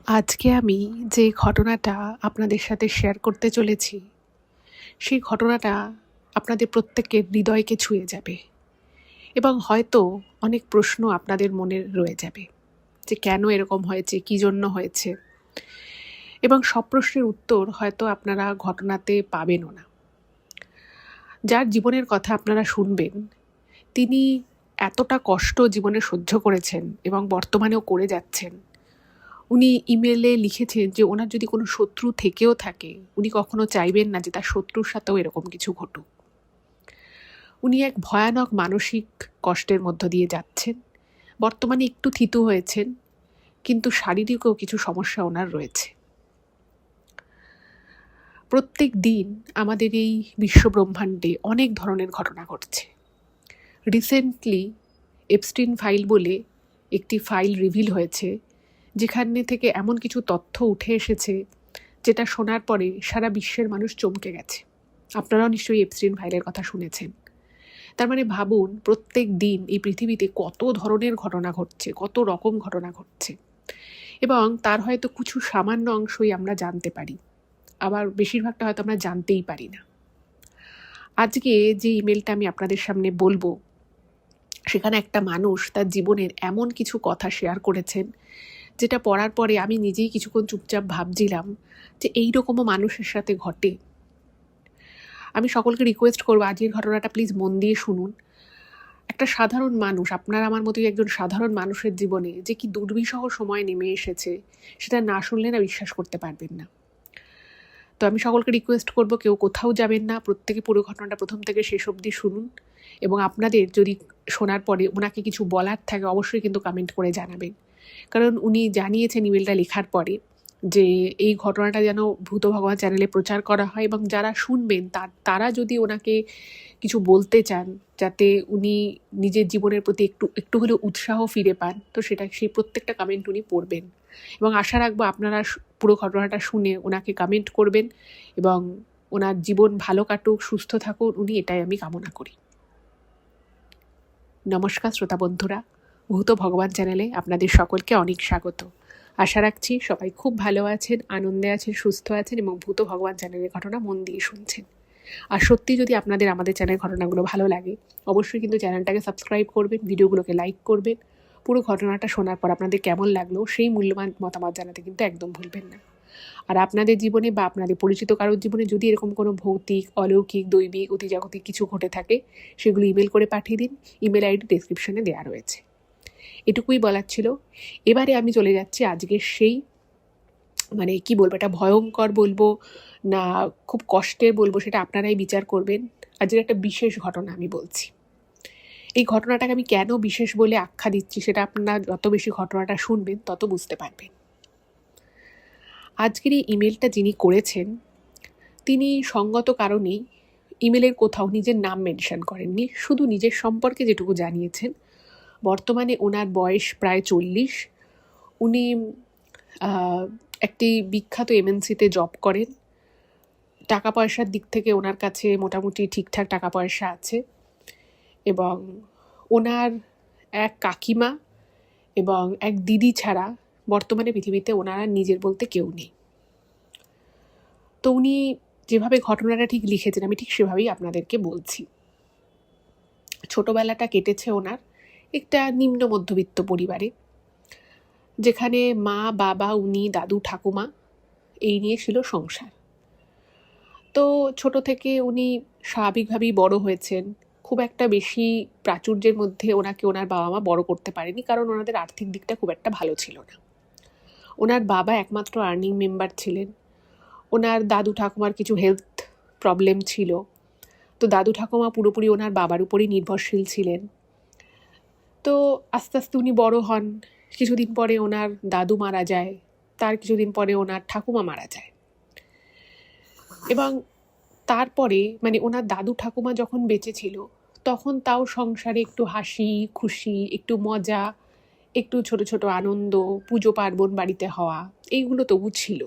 আজকে আমি যে ঘটনাটা আপনাদের সাথে শেয়ার করতে চলেছি, সেই ঘটনাটা আপনাদের প্রত্যেকের হৃদয়কে ছুঁয়ে যাবে এবং হয়তো অনেক প্রশ্ন আপনাদের মনে রয়ে যাবে যে কেন এরকম হয়েছে, কী জন্য হয়েছে, এবং সব প্রশ্নের উত্তর হয়তো আপনারা ঘটনাতে পাবেনও না। যার জীবনের কথা আপনারা শুনবেন, তিনি এতটা কষ্ট জীবনে সহ্য করেছেন এবং বর্তমানেও করে যাচ্ছেন। উনি ইমেলে লিখেছেন যে ওনার যদি কোনো শত্রু থেকেও থাকে, উনি কখনো চাইবেন না যে তার শত্রুর সাথেও এরকম কিছু ঘটুক। উনি এক ভয়ানক মানসিক কষ্টের মধ্য দিয়ে যাচ্ছেন। বর্তমানে একটু থিতু হয়েছেন, কিন্তু শারীরিকও কিছু সমস্যা ওনার রয়েছে। প্রত্যেক দিন আমাদের এই বিশ্বব্রহ্মাণ্ডে অনেক ধরনের ঘটনা ঘটছে। রিসেন্টলি এপস্টিন ফাইল বলে একটি ফাইল রিভিল হয়েছে, যেখানে থেকে এমন কিছু তথ্য উঠে এসেছে যেটা শোনার পরে সারা বিশ্বের মানুষ চমকে গেছে। আপনারাও নিশ্চয়ই এপস্টিন ফাইলের কথা শুনেছেন। তার মানে ভাবুন, প্রত্যেক দিন এই পৃথিবীতে কত ধরনের ঘটনা ঘটছে, কত রকম ঘটনা ঘটছে, এবং তার হয়তো কিছু সামান্য অংশই আমরা জানতে পারি, আবার বেশিরভাগটা হয়তো আমরা জানতেই পারি না। আজকে যে ইমেলটা আমি আপনাদের সামনে বলবো, সেখানে একটা মানুষ তার জীবনের এমন কিছু কথা শেয়ার করেছেন যেটা পড়ার পরে আমি নিজেই কিছুক্ষণ চুপচাপ ভাবছিলাম যে এইরকমও মানুষের সাথে ঘটে। আমি সকলকে রিকোয়েস্ট করবো আজকের ঘটনাটা প্লিজ মন দিয়ে শুনুন। একটা সাধারণ মানুষ, আপনার আমার মতোই একজন সাধারণ মানুষের জীবনে যে কি দুর্বিষহ সময় নেমে এসেছে, সেটা না শুনলে না বিশ্বাস করতে পারবেন না। তো আমি সকলকে রিকোয়েস্ট করব, কেউ কোথাও যাবেন না, প্রত্যেকে পুরো ঘটনাটা প্রথম থেকে শেষ অবধি শুনুন, এবং আপনাদের যদি শোনার পরে ওনাকে কিছু বলার থাকে অবশ্যই কিন্তু কমেন্ট করে জানাবেন। কারণ উনি জানিয়েছেন ইমেলটা লেখার পরে যে এই ঘটনাটা যেন ভূত ভগবান চ্যানেলে প্রচার করা হয়, এবং যারা শুনবেন তারা যদি ওনাকে কিছু বলতে চান যাতে উনি নিজের জীবনের প্রতি একটু হলেও উৎসাহ ফিরে পান, তো সেই প্রত্যেকটা কমেন্ট উনি পড়বেন। এবং আশা রাখবো আপনারা পুরো ঘটনাটা শুনে ওনাকে কমেন্ট করবেন এবং ওনার জীবন ভালো কাটুক, সুস্থ থাকুন উনি, এটাই আমি কামনা করি। নমস্কার শ্রোতা বন্ধুরা, ভূত ভগবান চ্যানেলে আপনাদের সকলকে অনেক স্বাগত। আশা রাখছি সবাই খুব ভালো আছেন, আনন্দে আছেন, সুস্থ আছেন এবং ভূত ভগবান চ্যানেলের ঘটনা মন দিয়ে শুনছেন। আর সত্যি যদি আপনাদের আমাদের চ্যানেলের ঘটনাগুলো ভালো লাগে, অবশ্যই কিন্তু চ্যানেলটাকে সাবস্ক্রাইব করবেন, ভিডিওগুলোকে লাইক করবেন। পুরো ঘটনাটা শোনার পর আপনাদের কেমন লাগলো সেই মূল্যবান মতামত জানাতে কিন্তু একদম ভুলবেন না। আর আপনাদের জীবনে বা আপনাদের পরিচিত কারোর জীবনে যদি এরকম কোনো ভৌতিক, অলৌকিক, দৈবিক, অতিজাগতিক কিছু ঘটে থাকে, সেগুলো ইমেল করে পাঠিয়ে দিন। ইমেল আইডি ডেসক্রিপশনে দেওয়া রয়েছে। এটুকুই বলার ছিল। এবারে আমি চলে যাচ্ছি আজকের সেই, মানে কি বলবো, এটা ভয়ঙ্কর বলবো না খুব কষ্টের বলবো, সেটা আপনারাই বিচার করবেন। আজকের একটা বিশেষ ঘটনা আমি বলছি। এই ঘটনাটাকে আমি কেন বিশেষ বলে আখ্যা দিচ্ছি সেটা আপনারা যত বেশি ঘটনাটা শুনবেন তত বুঝতে পারবেন। আজকের এই ইমেলটা যিনি করেছেন, তিনি সঙ্গত কারণেই ইমেলের কোথাও নিজের নাম মেনশন করেননি, শুধু নিজের সম্পর্কে যেটুকু জানিয়েছেন। বর্তমানে ওনার বয়স প্রায় 40। উনি একটি বিখ্যাত এমএনসিতে জব করেন। টাকা পয়সার দিক থেকে ওনার কাছে মোটামুটি ঠিকঠাক টাকা পয়সা আছে, এবং ওনার এক কাকিমা এবং এক দিদি ছাড়া বর্তমানে পৃথিবীতে ওনার নিজের বলতে কেউ নেই। তো উনি যেভাবে ঘটনাটা ঠিক লিখেছেন আমি ঠিক সেভাবেই আপনাদেরকে বলছি। ছোটবেলাটা কেটেছে ওনার একটা নিম্ন মধ্যবিত্ত পরিবারে, যেখানে মা, বাবা, উনি, দাদু, ঠাকুমা, এই নিয়ে ছিল সংসার। তো ছোট থেকে উনি স্বাভাবিকভাবেই বড় হয়েছেন। খুব একটা বেশি প্রাচুর্যের মধ্যে ওনাকে ওনার বাবা মা বড় করতে পারেনি, কারণ ওনাদের আর্থিক দিকটা খুব একটা ভালো ছিল না। ওনার বাবা একমাত্র আর্নিং মেম্বার ছিলেন। ওনার দাদু ঠাকুমার কিছু হেলথ প্রবলেম ছিল, তো দাদু ঠাকুমা পুরোপুরি ওনার বাবার উপরই নির্ভরশীল ছিলেন। তো আস্তে আস্তে উনি বড় হন। কিছুদিন পরে ওনার দাদু মারা যায়, তার কিছুদিন পরে ওনার ঠাকুমা মারা যায়, এবং তারপরে মানে ওনার দাদু ঠাকুমা যখন বেঁচে ছিল তখন তাও সংসারে একটু হাসি খুশি, একটু মজা, একটু ছোট ছোট আনন্দ, পুজো পার্বণ বাড়িতে হওয়া, এইগুলো তবু ছিল।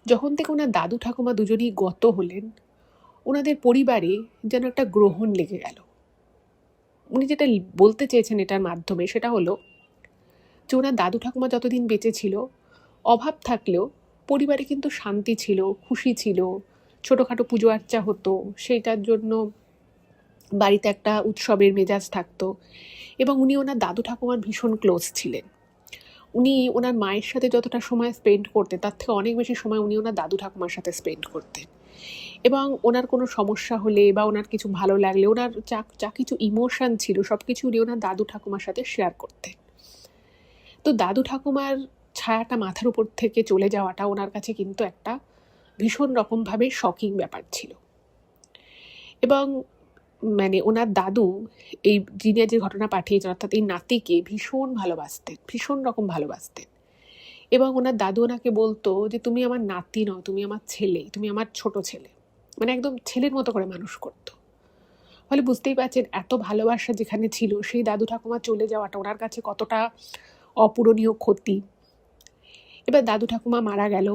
যখন থেকে ওনার দাদু ঠাকুমা দুজনেই গত হলেন, ওনাদের পরিবারে যেন একটা গ্রহণ লেগে গেল। উনি যেটা বলতে চেয়েছেন এটার মাধ্যমে সেটা হলো যে ওনার দাদু ঠাকুমা যতদিন বেঁচে ছিল অভাব থাকলেও পরিবারে কিন্তু শান্তি ছিল, খুশি ছিল, ছোটোখাটো পুজো আর্চা হতো, সেইটার জন্য বাড়িতে একটা উৎসবের মেজাজ থাকতো। এবং উনি ওনার দাদু ঠাকুমার ভীষণ ক্লোজ ছিলেন। উনি ওনার মায়ের সাথে যতটা সময় স্পেন্ড করতেন তার থেকে অনেক বেশি সময় উনি ওনার দাদু ঠাকুমার সাথে স্পেন্ড করতেন। এবং ওনার কোনো সমস্যা হলে বা ওনার কিছু ভালো লাগলে ওনার যা কিছু ইমোশন ছিল সব কিছু উনি ওনার দাদু ঠাকুমার সাথে শেয়ার করতেন। তো দাদু ঠাকুমার ছায়াটা মাথার উপর থেকে চলে যাওয়াটা ওনার কাছে কিন্তু একটা ভীষণ রকমভাবে শকিং ব্যাপার ছিল। এবং মানে ওনার দাদু এই যিনি যে ঘটনা পাঠিয়েছেন অর্থাৎ এই নাতিকে ভীষণ ভালোবাসতেন, ভীষণ রকম ভালোবাসতেন। এবং ওনার দাদু ওনাকে বলতো যে তুমি আমার নাতি নও, তুমি আমার ছেলে, তুমি আমার ছোট ছেলে, মানে একদম ছেলের মতো করে মানুষ করতো। ফলে বুঝতেই পারছেন এত ভালোবাসা যেখানে ছিল সেই দাদু ঠাকুমা চলে যাওয়াটা ওনার কাছে কতটা অপূরণীয় ক্ষতি। এবার দাদু ঠাকুমা মারা গেল,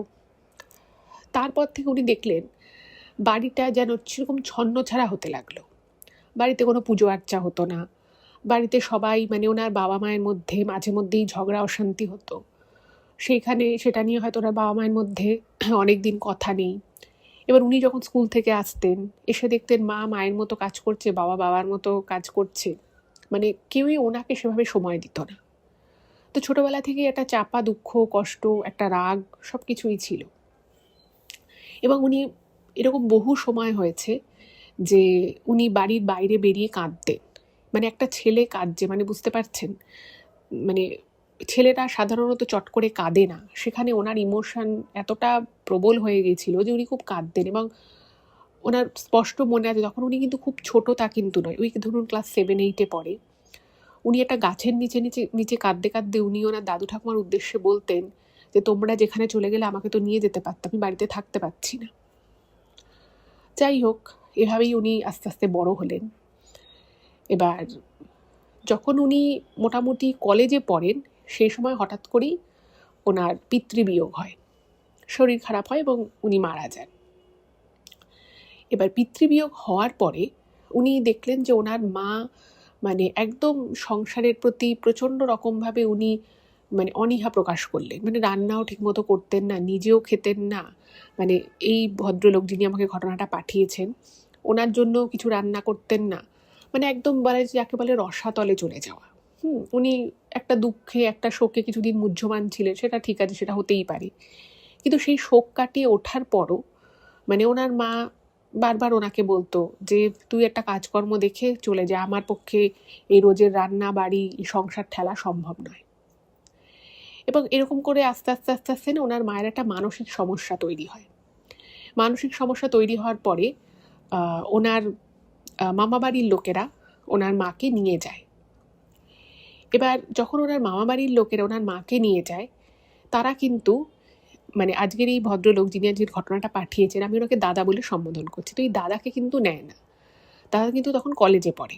তারপর থেকে উনি দেখলেন বাড়িটা যেন সেরকম ছন্ন ছাড়া হতে লাগলো। বাড়িতে কোনো পুজো আর্চা হতো না, বাড়িতে সবাই মানে ওনার বাবা মায়ের মধ্যে মাঝে মধ্যেই ঝগড়া অশান্তি হতো। সেইখানে সেটা নিয়ে হয়তো ওনার বাবা মায়ের মধ্যে অনেক দিন কথা নেই। এবার উনি যখন স্কুল থেকে আসতেন এসে দেখতেন মা মায়ের মতো কাজ করছে, বাবা বাবার মতো কাজ করছে, মানে কেউই ওনাকে সেভাবে সময় দিত না। তো ছোটবেলা থেকেই একটা চাপা দুঃখ, কষ্ট, একটা রাগ সব কিছুই ছিল। এবং উনি এরকম বহু সময় হয়েছে যে উনি বাড়ির বাইরে বেরিয়ে কাঁদতেন। মানে একটা ছেলে কাঁদছে, মানে বুঝতে পারছেন, মানে ছেলেরা সাধারণত চট করে কাঁদে না, সেখানে ওনার ইমোশন এতটা প্রবল হয়ে গেছিল যে উনি খুব কাঁদতেন। এবং ওনার স্পষ্ট মনে আছে যখন উনি কিন্তু খুব ছোট তা কিন্তু নয়, ওই ধরুন ক্লাস 7-8-এ পড়ে, উনি একটা গাছের নিচে নিচে নিচে কাঁদতে কাঁদতে উনি ওনার দাদু ঠাকুমার উদ্দেশ্যে বলতেন যে তোমরা যেখানে চলে গেলে আমাকে তো নিয়ে যেতে পারতাম, আমি বাড়িতে থাকতে পারছি না। যাই হোক, এভাবেই উনি আস্তে আস্তে বড় হলেন। এবার যখন উনি মোটামুটি কলেজে পড়েন সেই সময় হঠাৎ করেই ওনার পিতৃবিয়োগ হয়, শরীর খারাপ হয় এবং উনি মারা যান। এবার পিতৃবিয়োগ হওয়ার পরে উনি দেখলেন যে ওনার মা মানে একদম সংসারের প্রতি প্রচণ্ড রকমভাবে উনি মানে অনীহা প্রকাশ করলেন। মানে রান্নাও ঠিকমতো করতেন না, নিজেও খেতেন না। মানে এই ভদ্রলোক যিনি আমাকে ঘটনাটা পাঠিয়েছেন ওনার জন্য কিছু রান্না করতেন না। মানে একদম বলে যাকে বলে রসাতলে চলে যাওয়া। উনি একটা দুঃখে একটা শোকে কিছুদিন মুহ্যমান ছিলেন, সেটা ঠিক আছে, সেটা হতেই পারে। কিন্তু সেই শোক কাটিয়ে ওঠার পরও মানে ওনার মা বারবার ওনাকে বলতো যে তুই একটা কাজকর্ম দেখে চলে যা, আমার পক্ষে এই রোজের রান্না বাড়ি এই সংসার ঠেলা সম্ভব নয়। এবং এরকম করে আস্তে আস্তে আস্তে আস্তে না ওনার মায়ের একটা মানসিক সমস্যা তৈরি হয়। মানসিক সমস্যা তৈরি হওয়ার পরে ওনার মামাবাড়ির লোকেরা ওনার মাকে নিয়ে যায়। এবার যখন ওনার মামাবাড়ির লোকেরা ওনার মাকে নিয়ে যায়, তারা কিন্তু মানে আজকের এই ভদ্রলোক যিনি আজকের ঘটনাটা পাঠিয়েছেন, আমি ওনাকে দাদা বলে সম্বোধন করছি, তো এই দাদাকে কিন্তু নেয় না। দাদা কিন্তু তখন কলেজে পড়ে।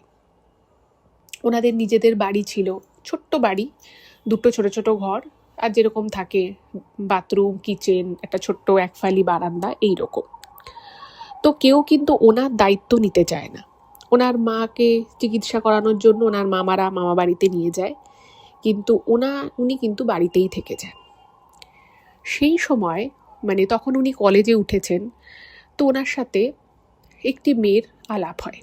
ওনাদের নিজেদের বাড়ি ছিল, ছোট্ট বাড়ি, দুটো ছোট ছোট ঘর, আর যেরকম থাকে বাথরুম, কিচেন, একটা ছোট্ট একফালি বারান্দা, এইরকম। তো কেউ কিন্তু ওনার দায়িত্ব নিতে চায় না। ওনার মাকে চিকিৎসা করানোর জন্য ওনার মামারা মামা বাড়িতে নিয়ে যায়, কিন্তু উনি কিন্তু বাড়িতেই থেকে যান। সেই সময় মানে তখন উনি কলেজে উঠেছেন, তো ওনার সাথে একটি মেয়ের আলাপ হয়।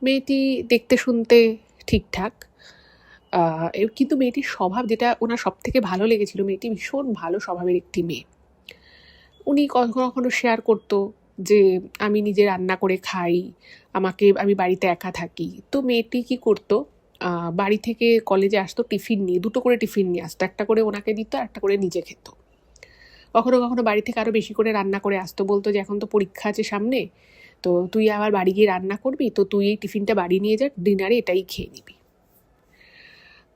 মেয়েটি দেখতে শুনতে ঠিকঠাক, কিন্তু মেয়েটির স্বভাব যেটা ওনার সব থেকে ভালো লেগেছিল, মেয়েটি ভীষণ ভালো স্বভাবের একটি মেয়ে। উনি কখনো কখনো শেয়ার করতো যে আমি নিজে রান্না করে খাই, আমি বাড়িতে একা থাকি। তো মেয়েটি কি করতো, বাড়ি থেকে কলেজে আসতো টিফিন নিয়ে, দুটো করে টিফিন নিয়ে আসতো, একটা করে ওনাকে দিত আর একটা করে নিজে খেত। কখনো কখনো বাড়ি থেকে আরও বেশি করে রান্না করে আসতো, বলতো যে এখন তো পরীক্ষা আছে সামনে, তো তুই আবার বাড়ি গিয়ে রান্না করবি, তো তুই এই টিফিনটা বাড়ি নিয়ে যা, ডিনারে এটাই খেয়ে নিবি।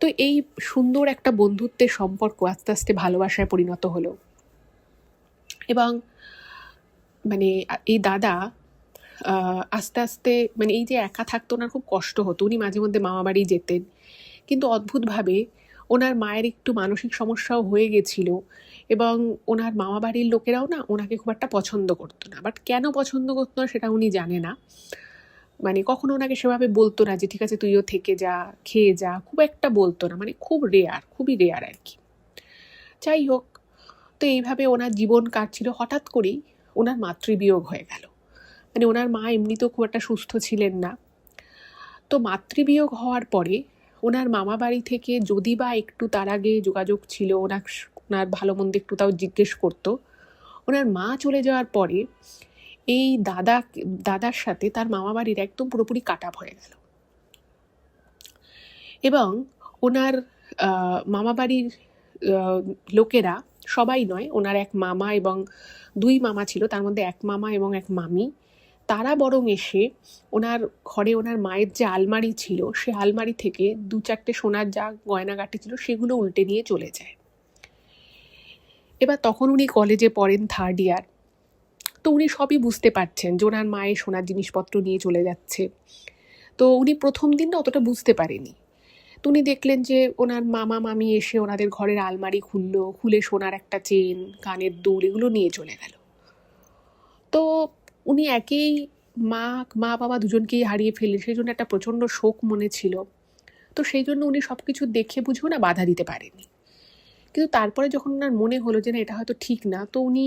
তো এই সুন্দর একটা বন্ধুত্বের সম্পর্ক আস্তে আস্তে ভালোবাসায় পরিণত হলো। এবং মানে এই দাদা আস্তে আস্তে মানে এই যে একা থাকতো, ওনার খুব কষ্ট হতো, উনি মাঝে মধ্যে মামা বাড়ি যেতেন। কিন্তু অদ্ভুতভাবে ওনার মায়ের একটু মানসিক সমস্যাও হয়ে গেছিল, এবং ওনার মামা বাড়ির লোকেরাও না ওনাকে খুব একটা পছন্দ করতো না। বাট কেন পছন্দ করতো না সেটা উনি জানে না। মানে কখনো ওনাকে সেভাবে বলতো না যে ঠিক আছে তুইও থেকে যা, খেয়ে যা, খুব একটা বলতো না, মানে খুব রেয়ার, খুবই রেয়ার আর কি। যাই হোক, তো এইভাবে ওনার জীবন কাটছিল। হঠাৎ করেই ওনার মাতৃবিয়োগ হয়ে গেল। মানে ওনার মা এমনিতেও খুব একটা সুস্থ ছিলেন না। তো মাতৃবিয়োগ হওয়ার পরে ওনার মামা বাড়ি থেকে যদি বা একটু তার আগে যোগাযোগ ছিল, ওনার ভালো মন্দ একটু তাও জিজ্ঞেস করতো। ওনার মা চলে যাওয়ার পরে এই দাদার সাথে তার মামা বাড়ির একদম পুরোপুরি কাট আপ হয়ে গেল। এবং ওনার মামা বাড়ির লোকেরা, সবাই নয়, ওনার এক মামা এবং 2 মামা ছিল, তার মধ্যে এক মামা এবং এক মামি, তারা বরং এসে ওনার ঘরে ওনার মায়ের যে আলমারি ছিল সে আলমারি থেকে 2-4টে সোনার যা গয়নাগাটি ছিল সেগুলো উল্টে নিয়ে চলে যায়। এবার তখন উনি কলেজে পড়েন, 3rd ইয়ার। তো উনি সবই বুঝতে পারছেন যে ওনার মায়ের সোনার জিনিসপত্র নিয়ে চলে যাচ্ছে। তো উনি প্রথম দিন না অতটা বুঝতে পারেনি। তো উনি দেখলেন যে ওনার মামা মামি এসে ওনাদের ঘরের আলমারি খুলে সোনার একটা চেন, কানের দুল এগুলো নিয়ে চলে গেল। তো উনি একেই মা বাবা দুজনকেই হারিয়ে ফেললেন, সেই জন্য একটা প্রচণ্ড শোক মনে ছিল। তো সেই জন্য উনি সব কিছু দেখে বুঝেও না বাধা দিতে পারেনি। কিন্তু তারপরে যখন ওনার মনে হলো যে না, এটা হয়তো ঠিক না, তো উনি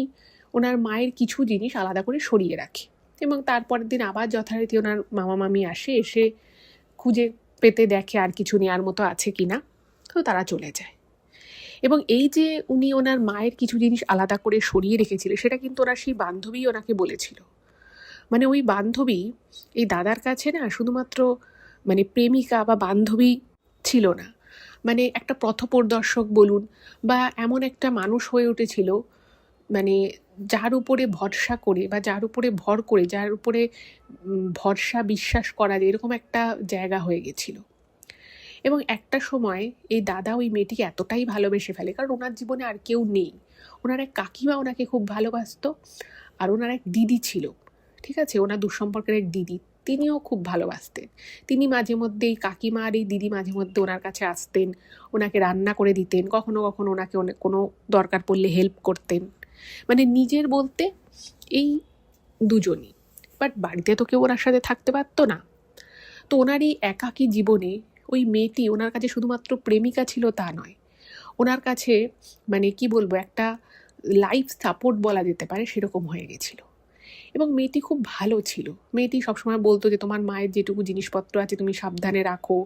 ওনার মায়ের কিছু জিনিস আলাদা করে সরিয়ে রাখে। এবং তারপরের দিন আবার যথারীতি ওনার মামা মামি এসে খুঁজে পেতে দেখে আর কিছু নেওয়ার মতো আছে কিনা। তো তারা চলে যায়। এবং এই যে উনি ওনার মায়ের কিছু জিনিস আলাদা করে সরিয়ে রেখেছিল, সেটা কিন্তু ওনার সেই বান্ধবী ওনাকে বলেছিল। মানে ওই বান্ধবী এই দাদার কাছে না শুধুমাত্র মানে প্রেমিকা বা বান্ধবী ছিল না, মানে একটা পথপ্রদর্শক বলুন, বা এমন একটা মানুষ হয়ে উঠেছিল মানে যার উপরে ভরসা করে বা যার উপরে ভর করে, যার উপরে ভরসা বিশ্বাস করা যায়, এরকম একটা জায়গা হয়ে গেছিল। এবং একটা সময় এই দাদা ওই মেয়েটিকে এতটাই ভালোবেসে ফেলে, কারণ ওনার জীবনে আর কেউ নেই। ওনার এক কাকিমা ওনাকে খুব ভালোবাসতো, আর ওনার এক দিদি ছিল, ঠিক আছে, ওনার দুঃসম্পর্কের এক দিদি, তিনিও খুব ভালোবাসতেন। তিনি মাঝে মধ্যে এই কাকিমা আর এই দিদি মাঝে মধ্যে ওনার কাছে আসতেন, ওনাকে রান্না করে দিতেন, কখনো কখনো ওনাকে কোনো দরকার পড়লে হেল্প করতেন। মানে নিজের বলতে এই দুজনই। বাট বাড়িতে তো কেউ ওনার সাথে থাকতে পারতো না। তো ওনার এই একাকী জীবনে ওই মেয়েটি ওনার কাছে শুধুমাত্র প্রেমিকা ছিল তা নয়, ওনার কাছে মানে কি বলবো, একটা লাইফ সাপোর্ট বলা যেতে পারে, সেরকম হয়ে গেছিল। এবং মেয়েটি খুব ভালো ছিল। মেয়েটি সবসময় বলতো যে তোমার মায়ের যেটুকু জিনিসপত্র আছে তুমি সাবধানে রাখো।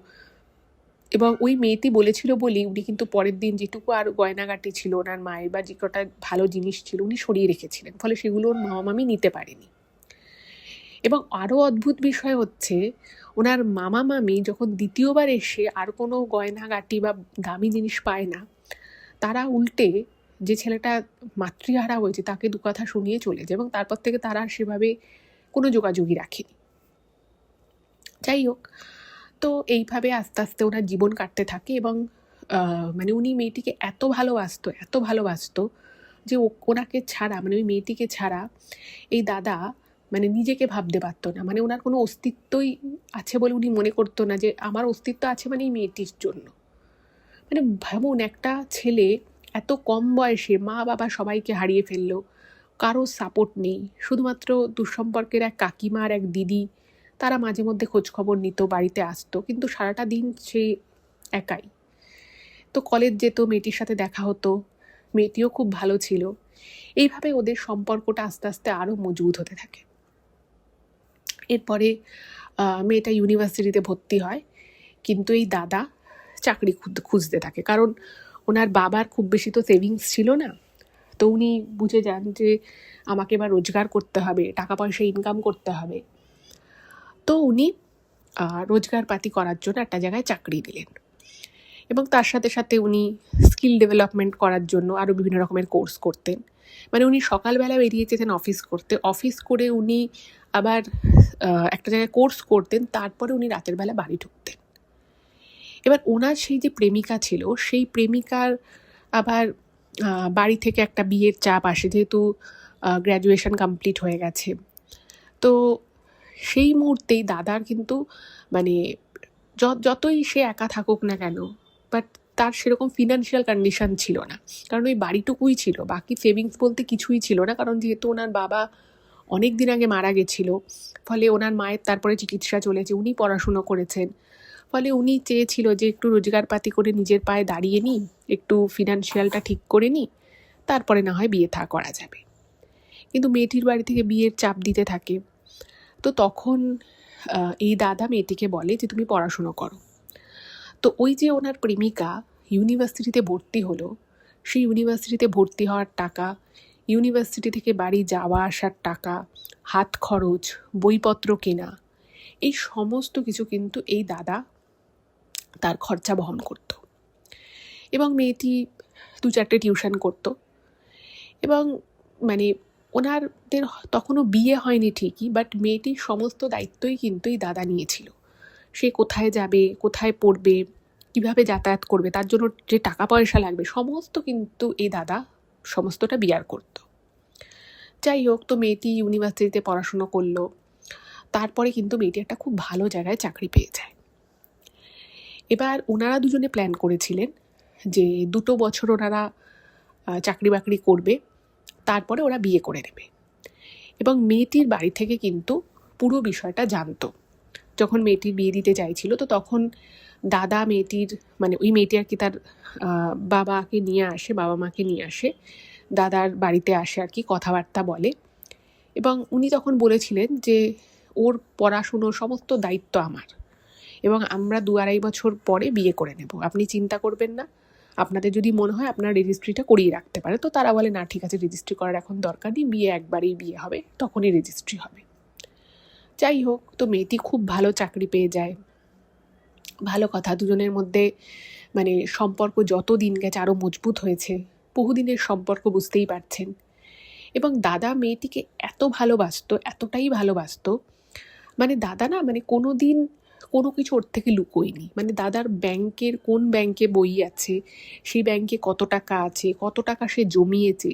এবং ওই মেয়েটি বলেছিল বলেই উনি কিন্তু পরের দিন যেটুকু আর গয়নাগাটি ছিল ওনার মায়ের বা যে কটা ভালো জিনিস ছিল উনি সরিয়ে রেখেছিলেন, ফলে সেগুলো ওর মামা মামি নিতে পারেনি। এবং আরও অদ্ভুত বিষয় হচ্ছে, ওনার মামা মামি যখন দ্বিতীয়বার এসে আর কোনো গয়নাগাটি বা দামি জিনিস পায় না, তারা উল্টে যে ছেলেটা মাতৃহারা হয়েছে তাকে 2 কথা শুনিয়ে চলে যায়, এবং তারপর থেকে তারা সেভাবে কোনো যোগাযোগই রাখেনি। যাই হোক, তো এইভাবে আস্তে আস্তে ওনার জীবন কাটতে থাকে। এবং মানে উনি মেয়েটিকে এত ভালোবাসতো যে ওনাকে ছাড়া, মানে ওই মেয়েটিকে ছাড়া এই দাদা মানে নিজেকে ভাবতে পারতো না। মানে ওনার কোনো অস্তিত্বই আছে বলে উনি মনে করতো না যে আমার অস্তিত্ব আছে মানে এই মেয়েটির জন্য। মানে ভাবুন, একটা ছেলে এত কম বয়সে মা বাবা সবাইকে হারিয়ে ফেললো, কারো সাপোর্ট নেই, শুধুমাত্র দুঃসম্পর্কের এক কাকিমা আর এক দিদি, তারা মাঝে মধ্যে খোঁজখবর নিত, বাড়িতে আসতো, কিন্তু সারাটা দিন সে একাই। তো কলেজ যেত, মেয়েটির সাথে দেখা হতো, মেয়েটিও খুব ভালো ছিল। এইভাবে ওদের সম্পর্কটা আস্তে আস্তে আরও মজবুত হতে থাকে। এরপরে মেয়েটা ইউনিভার্সিটিতে ভর্তি হয়, কিন্তু এই দাদা চাকরি খুঁজতে থাকে, কারণ ওনার বাবার খুব বেশি তো সেভিংস ছিল না। তো উনি বুঝে যান যে আমাকে এবার রোজগার করতে হবে, টাকা পয়সা ইনকাম করতে হবে। তো উনি রোজগারপাতি করার জন্য একটা জায়গায় চাকরি দিলেন, এবং তার সাথে সাথে উনি স্কিল ডেভেলপমেন্ট করার জন্য আরও বিভিন্ন রকমের কোর্স করতেন। মানে উনি সকালবেলা বেরিয়ে যেতেন অফিস করতে, অফিস করে উনি আবার একটা জায়গায় কোর্স করতেন, তারপরে উনি রাতের বেলা বাড়ি ঢুকতেন। এবার ওনার সেই যে প্রেমিকা ছিল, সেই প্রেমিকার আবার বাড়ি থেকে একটা বিয়ের চাপ আসে, যেহেতু গ্র্যাজুয়েশন কমপ্লিট হয়ে গেছে। তো সেই মুহূর্তেই দাদার কিন্তু মানে যতই সে একা থাকুক না কেন, বাট তার সেরকম ফিনান্সিয়াল কন্ডিশন ছিল না, কারণ ওই বাড়িটুকুই ছিল, বাকি সেভিংস বলতে কিছুই ছিল না। কারণ যেহেতু ওনার বাবা অনেক দিন আগে মারা গেছিল, ফলে ওনার মায়ের তারপরে চিকিৎসা চলেছে, উনি পড়াশুনো করেছেন, ফলে উনি চেয়েছিল যে একটু রোজগারপাতি করে নিজের পায়ে দাঁড়িয়ে নিই, একটু ফিনান্সিয়ালটা ঠিক করে নিই, তারপরে না হয় বিয়ে থা করা যাবে। কিন্তু মেয়েটির বাড়ি থেকে বিয়ের চাপ দিতে থাকে। তো তখন এই দাদা মেয়েটিকে বলে যে তুমি পড়াশুনো করো। তো ওই যে ওনার প্রেমিকা ইউনিভার্সিটিতে ভর্তি হলো, সেই ইউনিভার্সিটিতে ভর্তি হওয়ার টাকা, ইউনিভার্সিটি থেকে বাড়ি যাওয়া আসার টাকা, হাত খরচ, বইপত্র কেনা, এই সমস্ত কিছু কিন্তু এই দাদা তার খরচা বহন করত। এবং মেয়েটি 2-4টে টিউশন করতো। এবং মানে ওনাদের তখনও বিয়ে হয়নি ঠিকই, বাট মেয়েটির সমস্ত দায়িত্বই কিন্তু এই দাদা নিয়েছিল। সে কোথায় যাবে, কোথায় পড়বে, কিভাবে যাতায়াত করবে, তার জন্য যে টাকা পয়সা লাগবে সমস্ত কিন্তু এই দাদা সমস্তটা বিয়ার করতো। যাই হোক, তো মেয়েটি ইউনিভার্সিটিতে পড়াশুনো করলো। তারপরে কিন্তু মেয়েটি একটা খুব ভালো জায়গায় চাকরি পেয়ে যায়। এবার ওনারা দুজনে প্ল্যান করেছিলেন যে 2 বছর ওনারা চাকরি বাকরি করবে, তারপরে ওরা বিয়ে করে নেবে। এবং মেয়েটির বাড়ি থেকে কিন্তু পুরো বিষয়টা জানতো। যখন মেয়েটির বিয়ে দিতে চাইছিল, তো তখন দাদা মেয়েটির মানে ওই মেয়েটি আর কি তার বাবা মাকে নিয়ে আসে, দাদার বাড়িতে আসে আর কি, কথাবার্তা বলে। এবং উনি তখন বলেছিলেন যে ওর পড়াশুনোর সমস্ত দায়িত্ব আমার, এবং আমরা 2-2.5 বছর পরে বিয়ে করে নেব, আপনি চিন্তা করবেন না, আপনাদের যদি মনে হয় আপনার রেজিস্ট্রিটা করিয়ে রাখতে পারে। তো তারা বলে না, ঠিক আছে, রেজিস্ট্রি করার এখন দরকার নেই, বিয়ে একবারেই বিয়ে হবে, তখনই রেজিস্ট্রি হবে। যাই হোক, তো মেয়েটি খুব ভালো চাকরি পেয়ে যায়। ভালো কথা, দুজনের মধ্যে মানে সম্পর্ক যত দিন গেছে আরও মজবুত হয়েছে। বহুদিনের সম্পর্ক, বুঝতেই পারছেন। এবং দাদা মেয়েটিকে এত ভালোবাসতো, এতটাই ভালোবাসতো, মানে দাদা না মানে কোনো দিন কোনো কিছু ওর থেকে লুকোয়নি। মানে দাদার ব্যাংকের কোন ব্যাংকে বই আছে, সেই ব্যাংকে কত টাকা আছে, কত টাকা সে জমিয়েছে,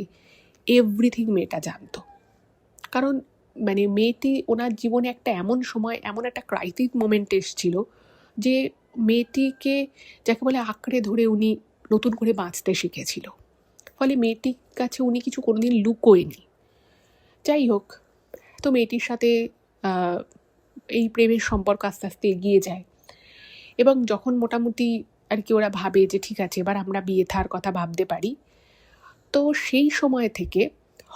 এভরিথিং মেয়েটা জানতো। কারণ মানে মেয়েটি ওনার জীবনে একটা এমন সময়, এমন একটা ক্রাইসিস মোমেন্ট এসেছিল যে মেয়েটিকে যাকে বলে আঁকড়ে ধরে উনি নতুন করে বাঁচতে শিখেছিল। ফলে মেয়েটির কাছে উনি কিছু কোনোদিন লুকোয়নি। যাই হোক, তো মেয়েটির সাথে এই প্রেমের সম্পর্ক আস্তে আস্তে এগিয়ে যায়। এবং যখন মোটামুটি আর কি ওরা ভাবে যে ঠিক আছে, এবার আমরা বিয়ে থার কথা ভাবতে পারি, তো সেই সময় থেকে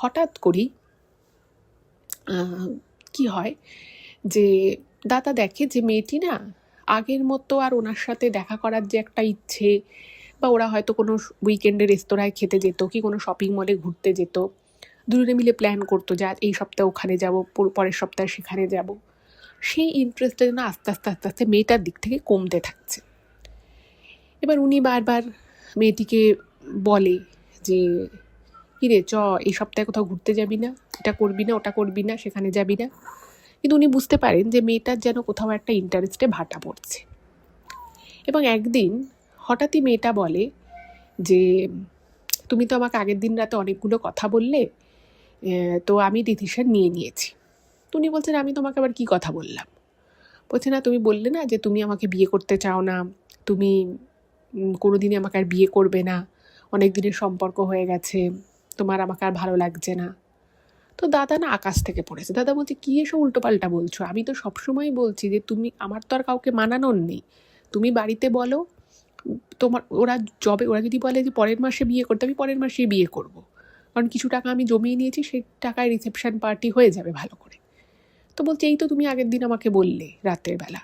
হঠাৎ করেই কি হয় যে দাদা দেখে যে মেয়েটি না আগের মতো আর ওনার সাথে দেখা করার যে একটা ইচ্ছে, বা ওরা হয়তো কোনো উইকেন্ডে রেস্তোরাঁয় খেতে যেত, কি কোনো শপিং মলে ঘুরতে যেত, দুজনে মিলে প্ল্যান করতো যে এই সপ্তাহে ওখানে যাব, পরের সপ্তাহে সেখানে যাব, সেই ইন্টারেস্টটা যেন আস্তে আস্তে আস্তে আস্তে মেয়েটার দিক থেকে কমতে থাকছে। এবার উনি বারবার মেয়েটিকে বলে যে কিরে চ, এই সপ্তাহে কোথাও ঘুরতে যাবি না, এটা করবি না, ওটা করবি না, সেখানে যাবি না। কিন্তু উনি বুঝতে পারেন যে মেয়েটার যেন কোথাও একটা ইন্টারেস্টে ভাটা পড়ছে। এবং একদিন হঠাৎই মেয়েটা বলে যে তুমি তো আমাকে আগের দিন রাতে অনেকগুলো কথা বললে, তো আমি ডিসিশন নিয়ে নিয়েছি। তো উনি বলছেন আমি তোমাকে আবার কী কথা বললাম? বলছে না, তুমি বললে না যে তুমি আমাকে বিয়ে করতে চাও না, তুমি কোনো দিনই আমাকে আর বিয়ে করবে না, অনেক দিনের সম্পর্ক হয়ে গেছে, তোমার আমাকে আর ভালো লাগছে না। তো দাদা না আকাশ থেকে পড়েছে। দাদা বলছে কী এসব উল্টোপাল্টা বলছো? আমি তো সবসময় বলছি যে তুমি, আমার তো আর কাউকে মানানোর নেই, তুমি বাড়িতে বলো তোমার, ওরা যদি বলে যে পরের মাসে বিয়ে করতে, আমি পরের মাসেই বিয়ে করব, কারণ কিছু টাকা আমি জমিয়ে নিয়েছি, সেই টাকায় রিসেপশন পার্টি হয়ে যাবে ভালো করে। তো বলছে এই তো তুমি আগের দিন আমাকে বললে রাতের বেলা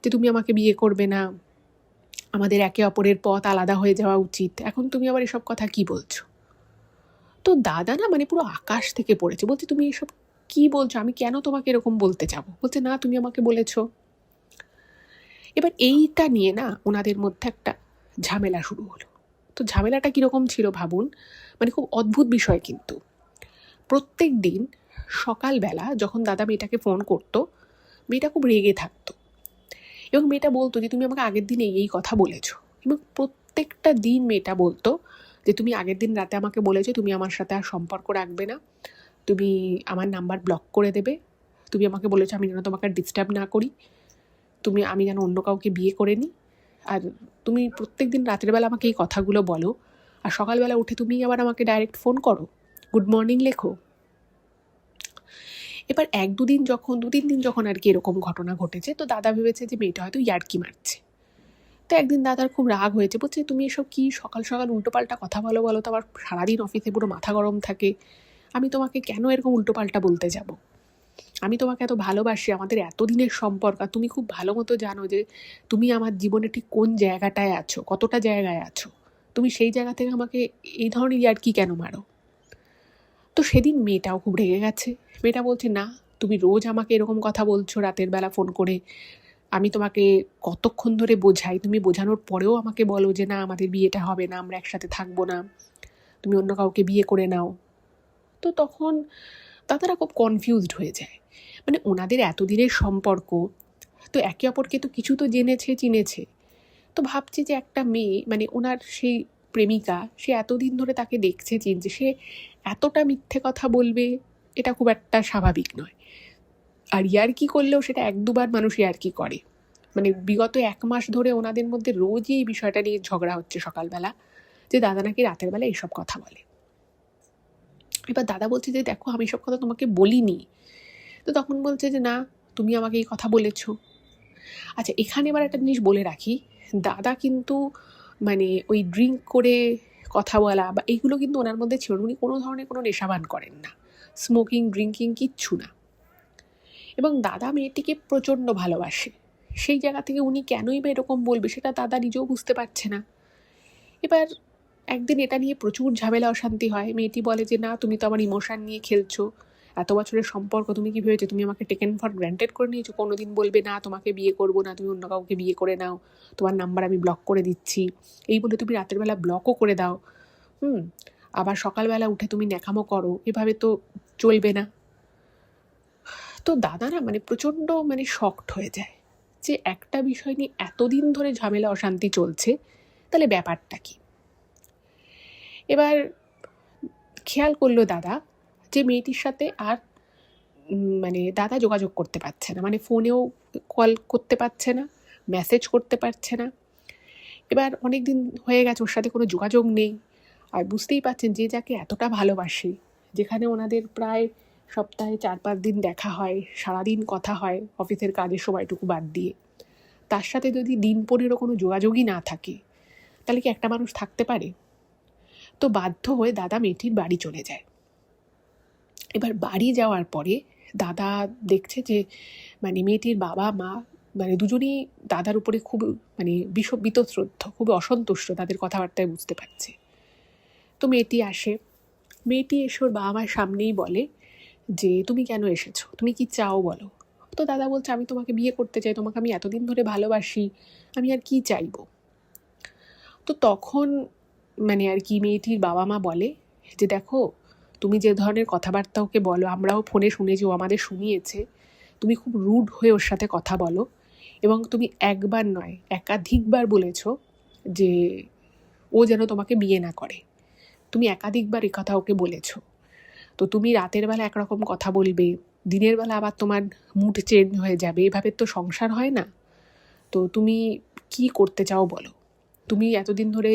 যে তুমি আমাকে বিয়ে করবে না, আমাদের একে অপরের পথ আলাদা হয়ে যাওয়া উচিত, এখন তুমি আবার এসব কথা কি বলছো? তো দাদা না মানে পুরো আকাশ থেকে পড়েছে, বলছে তুমি এসব কি বলছো, আমি কেন তোমাকে এরকম বলতে যাবো? বলছে না, তুমি আমাকে বলেছো। এবার এইটা নিয়ে না ওনাদের মধ্যে একটা ঝামেলা শুরু হলো। তো ঝামেলাটা কীরকম ছিল ভাবুন, মানে খুব অদ্ভুত বিষয়। কিন্তু প্রত্যেক দিন সকালবেলা যখন দাদা মেয়েটাকে ফোন করতো, মেয়েটা খুব রেগে থাকতো এবং মেয়েটা বলতো যে তুমি আমাকে আগের দিন এই কথা বলেছো। এবং প্রত্যেকটা দিন মেয়েটা বলতো যে তুমি আগের দিন রাতে আমাকে বলেছো তুমি আমার সাথে আর সম্পর্ক রাখবে না, তুমি আমার নাম্বার ব্লক করে দেবে, তুমি আমাকে বলেছো আমি যেন তোমাকে ডিস্টার্ব না করি, আমি যেন অন্য কাউকে বিয়ে করে নিই, আর তুমি প্রত্যেক দিন রাতের বেলা আমাকে এই কথাগুলো বলো, আর সকালবেলা উঠে তুমি আবার আমাকে ডাইরেক্ট ফোন করো, গুড মর্নিং লেখো। এবার 2-3 দিন যখন আর কি এরকম ঘটনা ঘটেছে, তো দাদা ভেবেছে যে মেয়েটা হয়তো ইয়ার্কি মারছে। তো একদিন দাদার খুব রাগ হয়েছে, বলছে তুমি এসব কি সকাল সকাল উল্টোপাল্টা কথা বলো বলো তো, আবার সারাদিন অফিসে পুরো মাথা গরম থাকে, আমি তোমাকে কেন এরকম উল্টোপাল্টা বলতে যাব? আমি তোমাকে এত ভালোবাসি, আমাদের এতদিনের সম্পর্ক, আর তুমি খুব ভালো মতো জানো যে তুমি আমার জীবনে ঠিক কোন জায়গাটায় আছো, কতটা জায়গায় আছো, তুমি সেই জায়গা থেকে আমাকে এই ধরনের ইয়ার্কি কেন মারো? তো সেদিন মেয়েটাও খুব রেগে গেছে। মেয়েটা বলছে, না তুমি রোজ আমাকে এরকম কথা বলছো রাতের বেলা ফোন করে, আমি তোমাকে কতক্ষণ ধরে বোঝাই, তুমি বোঝানোর পরেও আমাকে বলো যে না আমাদের বিয়েটা হবে না, আমরা একসাথে থাকবো না, তুমি অন্য কাউকে বিয়ে করে নাও। তো তখন তারা খুব কনফিউজড হয়ে যায়, মানে ওনাদের এতদিনের সম্পর্ক, তো একে অপরকে তো কিছু তো জেনেছে চিনেছে, তো ভাবছে যে একটা মেয়ে, মানে ওনার সেই প্রেমিকা, সে এতদিন ধরে তাকে দেখছে চিনছে, সে এতটা মিথ্যে কথা বলবে এটা খুব একটা স্বাভাবিক নয়। আর ইয়ার্কি করলেও সেটা এক দুবার মানুষ ইয়ার্কি করে, মানে বিগত 1 মাস ধরে ওনাদের মধ্যে রোজই এই বিষয়টা নিয়ে ঝগড়া হচ্ছে সকালবেলা, যে দাদা নাকি রাতের বেলা এইসব কথা বলে। এবার দাদা বলছে যে দেখো আমি এসব কথা তোমাকে বলিনি। তো তখন বলছে যে না তুমি আমাকে এই কথা বলেছো। আচ্ছা, এখানে এবার একটা জিনিস বলে রাখি, দাদা কিন্তু মানে ওই ড্রিঙ্ক করে কথা বলা বা এইগুলো কিন্তু ওনার মধ্যে ছিল না, উনি কোনো ধরনের কোনো নেশাবান করেন না, স্মোকিং ড্রিঙ্কিং কিচ্ছু না। এবং দাদা মেয়েটিকে প্রচণ্ড ভালোবাসে, সেই জায়গা থেকে উনি কেনই বা এরকম বলবে সেটা দাদা নিজেও বুঝতে পারছে না। এবার একদিন এটা নিয়ে প্রচুর ঝামেলা অশান্তি হয়, মেয়েটি বলে যে না তুমি তো আমার ইমোশন নিয়ে খেলছো, এত বছরের সম্পর্ক তুমি কি ভেবেছো তুমি আমাকে টেকেন ফর গ্র্যান্টেড করে নিয়েছো, কোনোদিন বলবে না তোমাকে বিয়ে করবো না, তুমি অন্য কাউকে বিয়ে করে নাও, তোমার নাম্বার আমি ব্লক করে দিচ্ছি, এই বলে তুমি রাতের বেলা ব্লকও করে দাও, আবার সকালবেলা উঠে তুমি ন্যাকামো করো, এভাবে তো চলবে না। তো দাদা না মানে প্রচণ্ড মানে শকড হয়ে যায় যে একটা বিষয় নিয়ে এতদিন ধরে ঝামেলা অশান্তি চলছে, তাহলে ব্যাপারটা কি। এবার খেয়াল করলো দাদা যে মেয়েটির সাথে আর মানে দাদা যোগাযোগ করতে পারছে না, মানে ফোনেও কল করতে পারছে না, মেসেজ করতে পারছে না। এবার অনেক দিন হয়ে গেছে ওর সাথে কোনো যোগাযোগ নেই, আর বুঝতেই পারছেন যে যাকে এতটা ভালোবাসে, যেখানে ওনাদের প্রায় সপ্তাহে 4-5 দিন দেখা হয়, সারাদিন কথা হয় অফিসের কাজের সময়টুকু বাদ দিয়ে, তার সাথে যদি দিন 15 কোনো যোগাযোগই না থাকে, তাহলে কি একটা মানুষ থাকতে পারে? তো বাধ্য হয়ে দাদা মেয়েটির বাড়ি চলে যায়। এবার বাড়ি যাওয়ার পরে দাদা দেখছে যে মানে মেয়েটির বাবা মা মানে দুজনেই দাদার উপরে খুব মানে বীতশ্রদ্ধ, খুবই অসন্তুষ্ট, তাদের কথাবার্তায় বুঝতে পারছে। তো মেয়েটি আসে, মেয়েটি এসে ওর বাবা মার সামনেই বলে যে তুমি কেন এসেছো, তুমি কি চাও বলো। তো দাদা বলছে আমি তোমাকে বিয়ে করতে চাই, তোমাকে আমি এতদিন ধরে ভালোবাসি, আমি আর কি চাইবো। তো তখন মানে আর কি মেয়েটির বাবা মা বলে যে দেখো তুমি যে ধরনের কথাবার্তা ওকে বলো, আমরাও ফোনে শুনেছি, ও আমাদের শুনিয়েছে, তুমি খুব রুড হয়ে ওর সাথে কথা বলো, এবং তুমি একবার নয় একাধিকবার বলেছো যে ও যেন তোমাকে বিয়ে না করে, তুমি একাধিকবার এই কথা ওকে বলেছো। তো তুমি রাতের বেলা একরকম কথা বলবে, দিনের বেলা আবার তোমার মুড চেঞ্জ হয়ে যাবে, এভাবে তো সংসার হয় না। তো তুমি কি করতে চাও বলো, তুমি এতদিন ধরে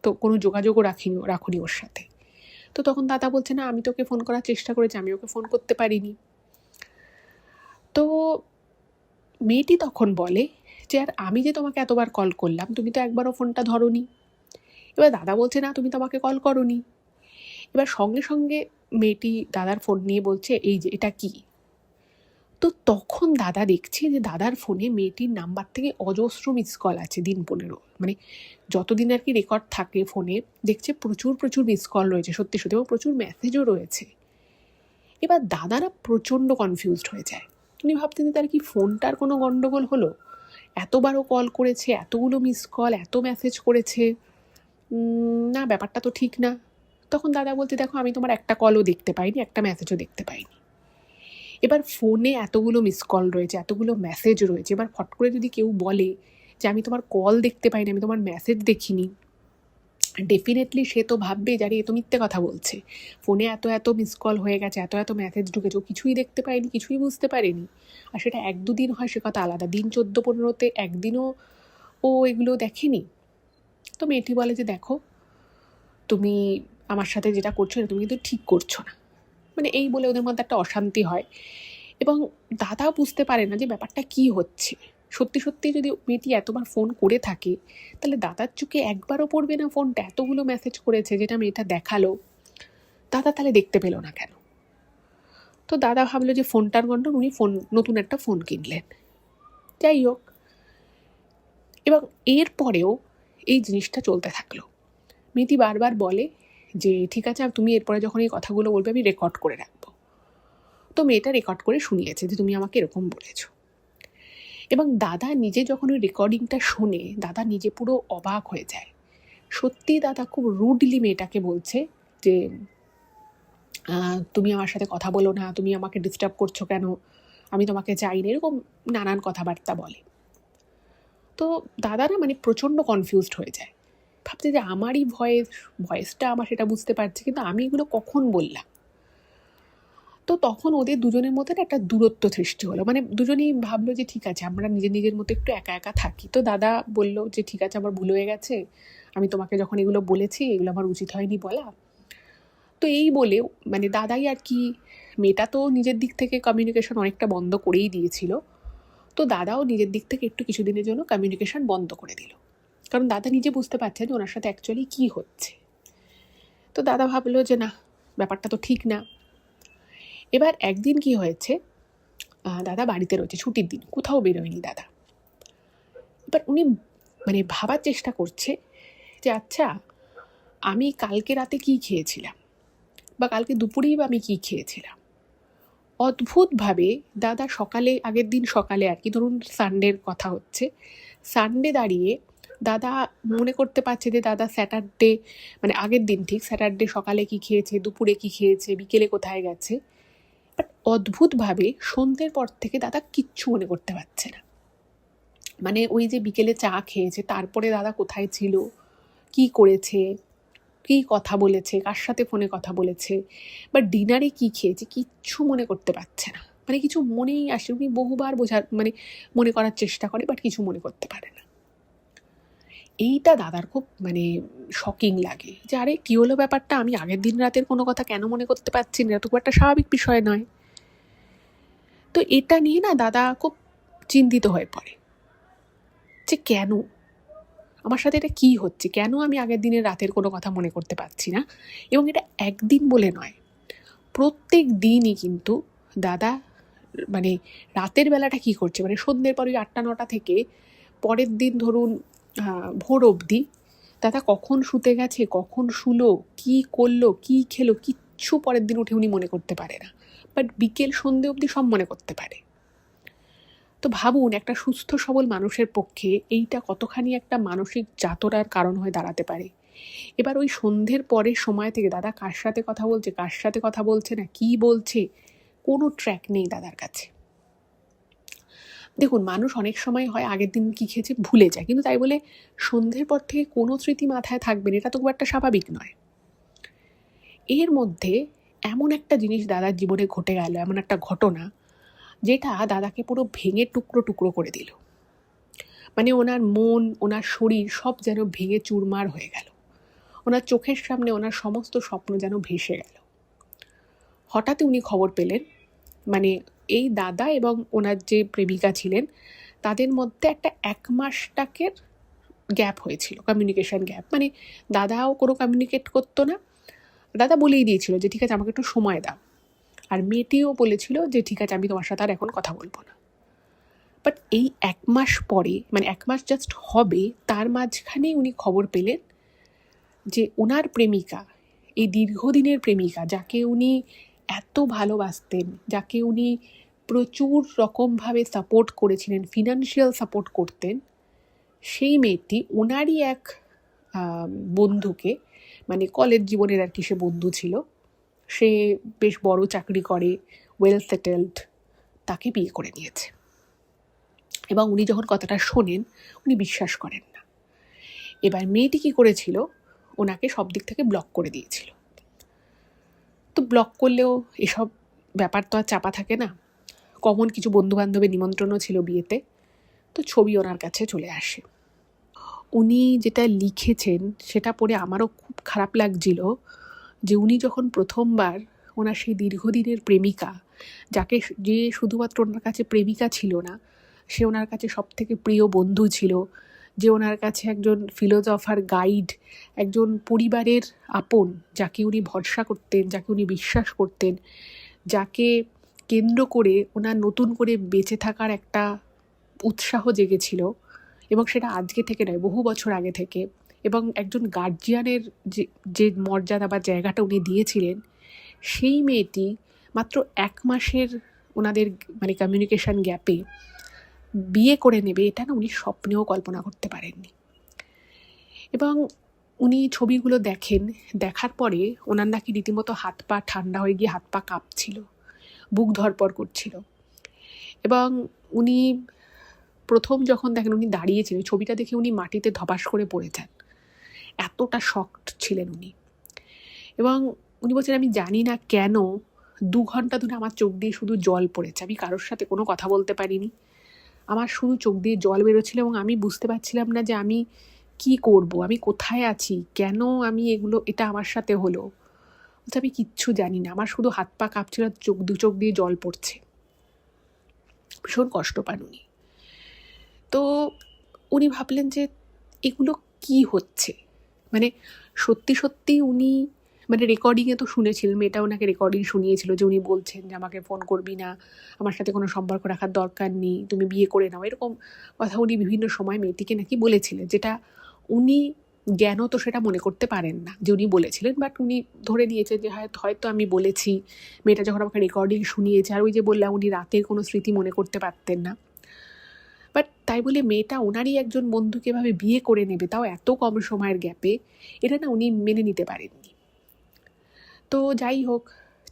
তো কোনো যোগাযোগও রাখুনি ওর সাথে। তো তখন দাদা বলছে না আমি তোকে ফোন করার চেষ্টা করেছি, আমি ওকে ফোন করতে পারিনি। তো মেয়েটি তখন বলে যে আর আমি যে তোমাকে এতবার কল করলাম তুমি তো একবারও ফোনটা ধরোনি। এবার দাদা বলছে না তুমি তো আমাকে কল করোনি। এবার সঙ্গে সঙ্গে মেয়েটি দাদার ফোন নিয়ে বলছে এই যে এটা কি। তো তখন দাদা দেখছে যে দাদার ফোনে মেয়েটির নাম্বার থেকে অজস্র মিস কল আছে, দিন 15, মানে যতদিন আর কি রেকর্ড থাকে ফোনে, দেখছে প্রচুর প্রচুর মিস কল রয়েছে সত্যি সত্যি, এবং প্রচুর মেসেজও রয়েছে। এবার দাদারা প্রচণ্ড কনফিউজড হয়ে যায়, উনি ভাবতেন যে তার কি ফোনটার কোনো গন্ডগোল হলো, এতবারও কল করেছে, এতগুলো মিস কল, এত মেসেজ করেছে, না ব্যাপারটা তো ঠিক না। তখন দাদা বলতে দেখো আমি তোমার একটা কলও দেখতে পাইনি, একটা মেসেজও দেখতে পাইনি। এবার ফোনে এতগুলো মিস কল রয়েছে, এতগুলো মেসেজ রয়েছে, এবার ফট করে যদি কেউ বলে যে আমি তোমার কল দেখতে পাইনি, আমি তোমার মেসেজ দেখিনি, ডেফিনেটলি সে তো ভাববে যে আরে এ তো মিথ্যে কথা বলছে, ফোনে এত এত মিস কল হয়ে গেছে, এত এত মেসেজ ঢুকেছে, ও কিছুই দেখতে পায়নি, কিছুই বুঝতে পারেনি। আর সেটা 1-2 দিন হয় সে কথা আলাদা, দিন 14-15তে একদিনও ও এগুলো দেখেনি। তো মেয়েটি বলে যে দেখো তুমি আমার সাথে যেটা করছো না তুমি কিন্তু ঠিক করছো না, মানে এই বলে ওদের মধ্যে একটা অশান্তি হয়। এবং দাদা বুঝতে পারে না যে ব্যাপারটা কি হচ্ছে, সত্যি সত্যি যদি মেয়েটি এতবার ফোন করে থাকে তাহলে দাদার চোখে একবারও পড়বে না ফোনটা? এতগুলো মেসেজ করেছে যেটা মেয়েটা দেখালো, দাদা তাহলে দেখতে পেলো না কেন? তো দাদা ভাবলো যে ফোনটার গন্ডন, উনি নতুন একটা ফোন কিনলেন। যাই হোক, এবং এরপরেও এই জিনিসটা চলতে থাকলো। মেয়েটি বারবার বলে যে ঠিক আছে, তুমি এরপরে যখন এই কথাগুলো বলবে আমি রেকর্ড করে রাখবো। তো মেয়েটা রেকর্ড করে শুনিয়েছে যে তুমি আমাকে এরকম বলেছো। এবং দাদা নিজে যখন ওই রেকর্ডিংটা শোনে, দাদা নিজে পুরো অবাক হয়ে যায়। সত্যি দাদা খুব রুডলি মেয়েটাকে বলছে যে তুমি আমার সাথে কথা বলো না, তুমি আমাকে ডিস্টার্ব করছো কেন, আমি তোমাকে চাই না, এরকম নানান কথাবার্তা বলে। তো দাদা না মানে প্রচণ্ড কনফিউজড হয়ে যায়, ভাবছে যে আমারই ভয়েসটা আমার, সেটা বুঝতে পারছি, কিন্তু আমি এগুলো কখন বললাম। তো তখন ওদের দুজনের মধ্যে একটা দূরত্ব সৃষ্টি হলো, মানে দুজনেই ভাবলো যে ঠিক আছে আমরা নিজের মতো একটু একা একা থাকি। তো দাদা বলল যে ঠিক আছে, আমার ভুল হয়ে গেছে, আমি তোমাকে যখন এগুলো বলেছি এগুলো আমার উচিত হয়নি বলা। তো এই বলে মানে দাদাই আর কি, মেয়েটা তো নিজের দিক থেকে কমিউনিকেশন অনেকটা বন্ধ করেই দিয়েছিল, তো দাদাও নিজের দিক থেকে একটু কিছুদিনের জন্য কমিউনিকেশন বন্ধ করে দিল, কারণ দাদা নিজে বুঝতে পারছে যে ওনার সাথে অ্যাকচুয়ালি কী হচ্ছে। তো দাদা ভাবলো যে না, ব্যাপারটা তো ঠিক না। এবার একদিন কি হয়েছে, দাদা বাড়িতে রয়েছে, ছুটির দিন, কোথাও বেরোয়নি দাদা। এবার উনি মানে ভাবার চেষ্টা করছে যে আচ্ছা আমি কালকে রাতে কি খেয়েছিলাম, বা কালকে দুপুরেই বা আমি কি খেয়েছিলাম। অদ্ভুতভাবে দাদা সকালে, আগের দিন সকালে আর কি, ধরুন সানডের কথা হচ্ছে, সানডে দাঁড়িয়ে দাদা মনে করতে পারছে যে দাদা স্যাটারডে মানে আগের দিন ঠিক স্যাটারডে সকালে কি খেয়েছে, দুপুরে কি খেয়েছে, বিকেলে কোথায় গেছে। বাট অদ্ভুতভাবে সন্ধ্যের পর থেকে দাদা কিচ্ছু মনে করতে পারছে না। মানে ওই যে বিকেলে চা খেয়েছে, তারপরে দাদা কোথায় ছিল, কি করেছে, কী কথা বলেছে, কার সাথে ফোনে কথা বলেছে, বা ডিনারে কি খেয়েছে, কিচ্ছু মনে করতে পারছে না। মানে কিছু মনেই আসে, উনি বহুবার মানে মনে করার চেষ্টা করে, বাট কিছু মনে করতে পারে না। এইটা দাদার খুব মানে শকিং লাগে যে আরে কী হলো ব্যাপারটা, আমি আগের দিন রাতের কোনো কথা কেন মনে করতে পারছি না, এটা তো একটা স্বাভাবিক বিষয় নয়। তো এটা নিয়ে না দাদা খুব চিন্তিত হয়ে পড়ে যে কেন আমার সাথে এটা কী হচ্ছে, কেন আমি আগের দিনের রাতের কোনো কথা মনে করতে পারছি না। এবং এটা একদিন বলে নয়, প্রত্যেক দিনই কিন্তু দাদা মানে রাতের বেলাটা কী করছে, মানে সন্ধ্যের পর ওই 8টা-9টা থেকে পরের দিন ধরুন ভোর অবধি দাদা কখন শুতে গেছে, কখন শুলো, কী করলো, কী খেলো, কিচ্ছু পরের দিন উঠে উনি মনে করতে পারে না, বাট বিকেল সন্ধ্যে অবধি সব মনে করতে পারে। তো ভাবুন একটা সুস্থ সবল মানুষের পক্ষে এইটা কতখানি একটা মানসিক যাতনার কারণ হয়ে দাঁড়াতে পারে। এবার ওই সন্ধ্যের পরের সময় থেকে দাদা কার সাথে কথা বলছে, কার সাথে কথা বলছে না, কী বলছে, কোনো ট্র্যাক নেই দাদার কাছে। দেখুন মানুষ অনেক সময় হয় আগের দিন কী খেয়েছে ভুলে যায়, কিন্তু তাই বলে সন্ধ্যের পর থেকে কোনো স্মৃতি মাথায় থাকবে না, এটা তো খুব একটা স্বাভাবিক নয়। এর মধ্যে এমন একটা জিনিস দাদার জীবনে ঘটে গেল, এমন একটা ঘটনা যেটা দাদাকে পুরো ভেঙে টুকরো টুকরো করে দিল। মানে ওনার মন, ওনার শরীর সব যেন ভেঙে চুরমার হয়ে গেল, ওনার চোখের সামনে ওনার সমস্ত স্বপ্ন যেন ভেসে গেল। হঠাৎ উনি খবর পেলেন, মানে এই দাদা এবং ওনার যে প্রেমিকা ছিলেন তাদের মধ্যে একটা 1 মাস টাকের গ্যাপ হয়েছিল, কমিউনিকেশন গ্যাপ। মানে দাদাও কোনো কমিউনিকেট করতো না, দাদা বলেই দিয়েছিল যে ঠিক আছে আমাকে একটু সময় দাও, আর মেয়েটিও বলেছিল যে ঠিক আছে আমি তোমার সাথে আর এখন কথা বলবো না। বাট এই 1 মাস পরে, মানে 1 মাস জাস্ট হবে, তার মাঝখানে উনি খবর পেলেন যে ওনার প্রেমিকা, এই দীর্ঘদিনের প্রেমিকা, যাকে উনি এত ভালোবাসতেন, যাকে উনি প্রচুর রকমভাবে সাপোর্ট করেছিলেন, ফিনান্সিয়াল সাপোর্ট করতেন, সেই মেয়েটি ওনারই এক বন্ধুকে, মানে কলেজ জীবনের আর কি সে বন্ধু ছিল, সে বেশ বড় চাকরি করে, ওয়েল সেটেলড, তাকে বিয়ে করে নিয়েছে। এবং উনি যখন কথাটা শোনেন উনি বিশ্বাস করেন না। এবার মেয়েটি কী করেছিল, ওনাকে সব দিক থেকে ব্লক করে দিয়েছিল। তো ব্লক করলেও এসব ব্যাপার তো আর চাপা থাকে না, কমন কিছু বন্ধুবান্ধবের নিমন্ত্রণও ছিল বিয়েতে, তো ছবি ওনার কাছে চলে আসে। উনি যেটা লিখেছেন সেটা পড়ে আমারও খুব খারাপ লাগছিল যে উনি যখন প্রথমবার ওনার সেই দীর্ঘদিনের প্রেমিকা, যে শুধুমাত্র ওনার কাছে প্রেমিকা ছিল না, সে ওনার কাছে সবথেকে প্রিয় বন্ধু ছিল, যে ওনার কাছে একজন ফিলোজফার গাইড, একজন পরিবারের আপন, যাকে উনি ভরসা করতেন, যাকে উনি বিশ্বাস করতেন, যাকে কেন্দ্র করে ওনার নতুন করে বেঁচে থাকার একটা উৎসাহ জেগেছিল, এবং সেটা আজকে থেকে নয়, বহু বছর আগে থেকে। এবং একজন গার্জিয়ানের যে যে মর্যাদা বা জায়গাটা উনি দিয়েছিলেন, সেই মেয়েটি মাত্র 1 মাসের ওনাদের মানে কমিউনিকেশন গ্যাপে বিয়ে করে নেবে, এটা না উনি স্বপ্নেও কল্পনা করতে পারেননি। এবং উনি ছবিগুলো দেখেন, দেখার পরে ওনার নাকি রীতিমতো হাত পা ঠান্ডা হয়ে গিয়ে হাত পা কাঁপছিল, বুক ধড়পড় করছিল। এবং উনি প্রথম যখন দেখেন উনি দাঁড়িয়েছিলেন, ছবিটা দেখে উনি মাটিতে ধপাস করে পড়ে যান, এতটা শকড ছিলেন উনি। এবং উনি বলছেন, আমি জানি না কেন 2 ঘন্টা ধরে আমার চোখ দিয়ে শুধু জল পড়েছে, আমি কারোর সাথে কোনো কথা বলতে পারিনি, আমার শুধু চোখ দিয়ে জল বেরোচ্ছিল, এবং আমি বুঝতে পারছিলাম না যে আমি কি করব, আমি কোথায় আছি, কেন আমি এটা আমার সাথে হলো। বলছে, আমি কিচ্ছু জানি না, আমার শুধু হাত পা কাঁপছিল, দু চোখ দিয়ে জল পড়ছে। ভীষণ কষ্ট পান উনি। তো উনি ভাবলেন যে এগুলো কি হচ্ছে, মানে সত্যি সত্যি উনি মানে রেকর্ডিংয়ে তো শুনেছিলেন, মেয়েটা ওনাকে রেকর্ডিং শুনিয়েছিল যে উনি বলছেন যে আমাকে ফোন করবি না, আমার সাথে কোনো সম্পর্ক রাখার দরকার নেই, তুমি বিয়ে করে নাও, এরকম কথা উনি বিভিন্ন সময় মেয়েটিকে নাকি বলেছিলেন, যেটা উনি জ্ঞানও তো সেটা মনে করতে পারেন না যে উনি বলেছিলেন, বাট উনি ধরে নিয়েছেন যে হয়তো আমি বলেছি। মেয়েটা যখন আমাকে রেকর্ডিং শুনিয়েছে, আর ওই যে বললাম উনি রাতের কোনো স্মৃতি মনে করতে পারতেন না, বাট তাই বলে মেয়েটা ওনারই একজন বন্ধুকে এভাবে বিয়ে করে নেবে, তাও এত কম সময়ের গ্যাপে, এটা না উনি মেনে নিতে পারেননি। তো যাই হোক,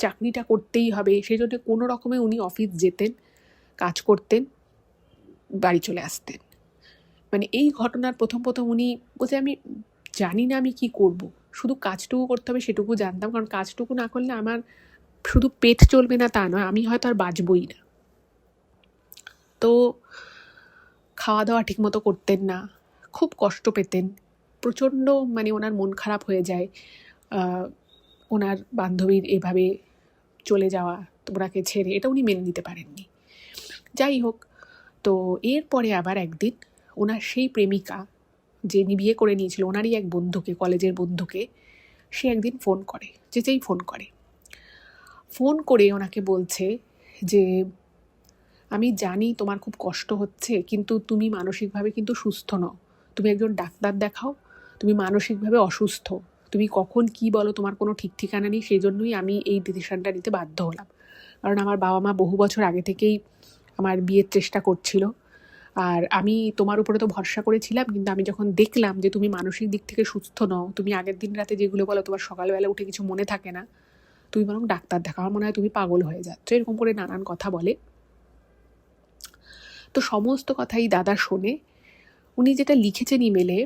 চাকরিটা করতেই হবে, সেই জন্য কোনো রকমে উনি অফিস যেতেন, কাজ করতেন, বাড়ি চলে আসতেন। মানে এই ঘটনার প্রথম উনি বলছে, আমি জানি না আমি কি করব, শুধু কাজটুকু করতে হবে সেটুকু জানতাম, কারণ কাজটুকু না করলে আমার শুধু পেট চলবে না তা নয়, আমি হয়তো আর বাঁচবই না। তো খাওয়া দাওয়া ঠিকমতো করতেন না, খুব কষ্ট পেতেন, প্রচণ্ড মানে ওনার মন খারাপ হয়ে যায় ওনার বান্ধবীর এভাবে চলে যাওয়া, ওনাকে ছেড়ে, এটা উনি মেনে নিতে পারেননি। যাই হোক, তো এরপরে আবার একদিন ওনার সেই প্রেমিকা, যে বিয়ে করে নিয়েছিল ওনারই এক বন্ধুকে, কলেজের বন্ধুকে, সে একদিন ফোন করে, যেই ফোন করে ওনাকে বলছে যে আমি জানি তোমার খুব কষ্ট হচ্ছে, কিন্তু তুমি মানসিকভাবে কিন্তু সুস্থ নও, তুমি একজন ডাক্তার দেখাও, তুমি মানসিকভাবে অসুস্থ, তুমি কখন কি বলো তোমার কোনো ঠিক ঠিকানা নেই, সেই জন্যই আমি এই ডিসিশনটা নিতে বাধ্য হলাম, কারণ আমার বাবা মা বহু বছর আগে থেকেই আমার বিয়ের চেষ্টা করছিল, আর আমি তোমার উপরে তো ভরসা করেছিলাম, কিন্তু আমি যখন দেখলাম যে তুমি মানসিক দিক থেকে সুস্থ নও, তুমি আগের দিন রাতে যেগুলো বলো তোমার সকালবেলা উঠে কিছু মনে থাকে না, তুমি বরং ডাক্তার দেখাও, আমার মনে হয় তুমি পাগল হয়ে যাচ্ছ, এরকম করে নানান কথা বলে। তো সমস্ত কথাই দাদা শোনে। উনি যেটা লিখেছেন ইমেলে,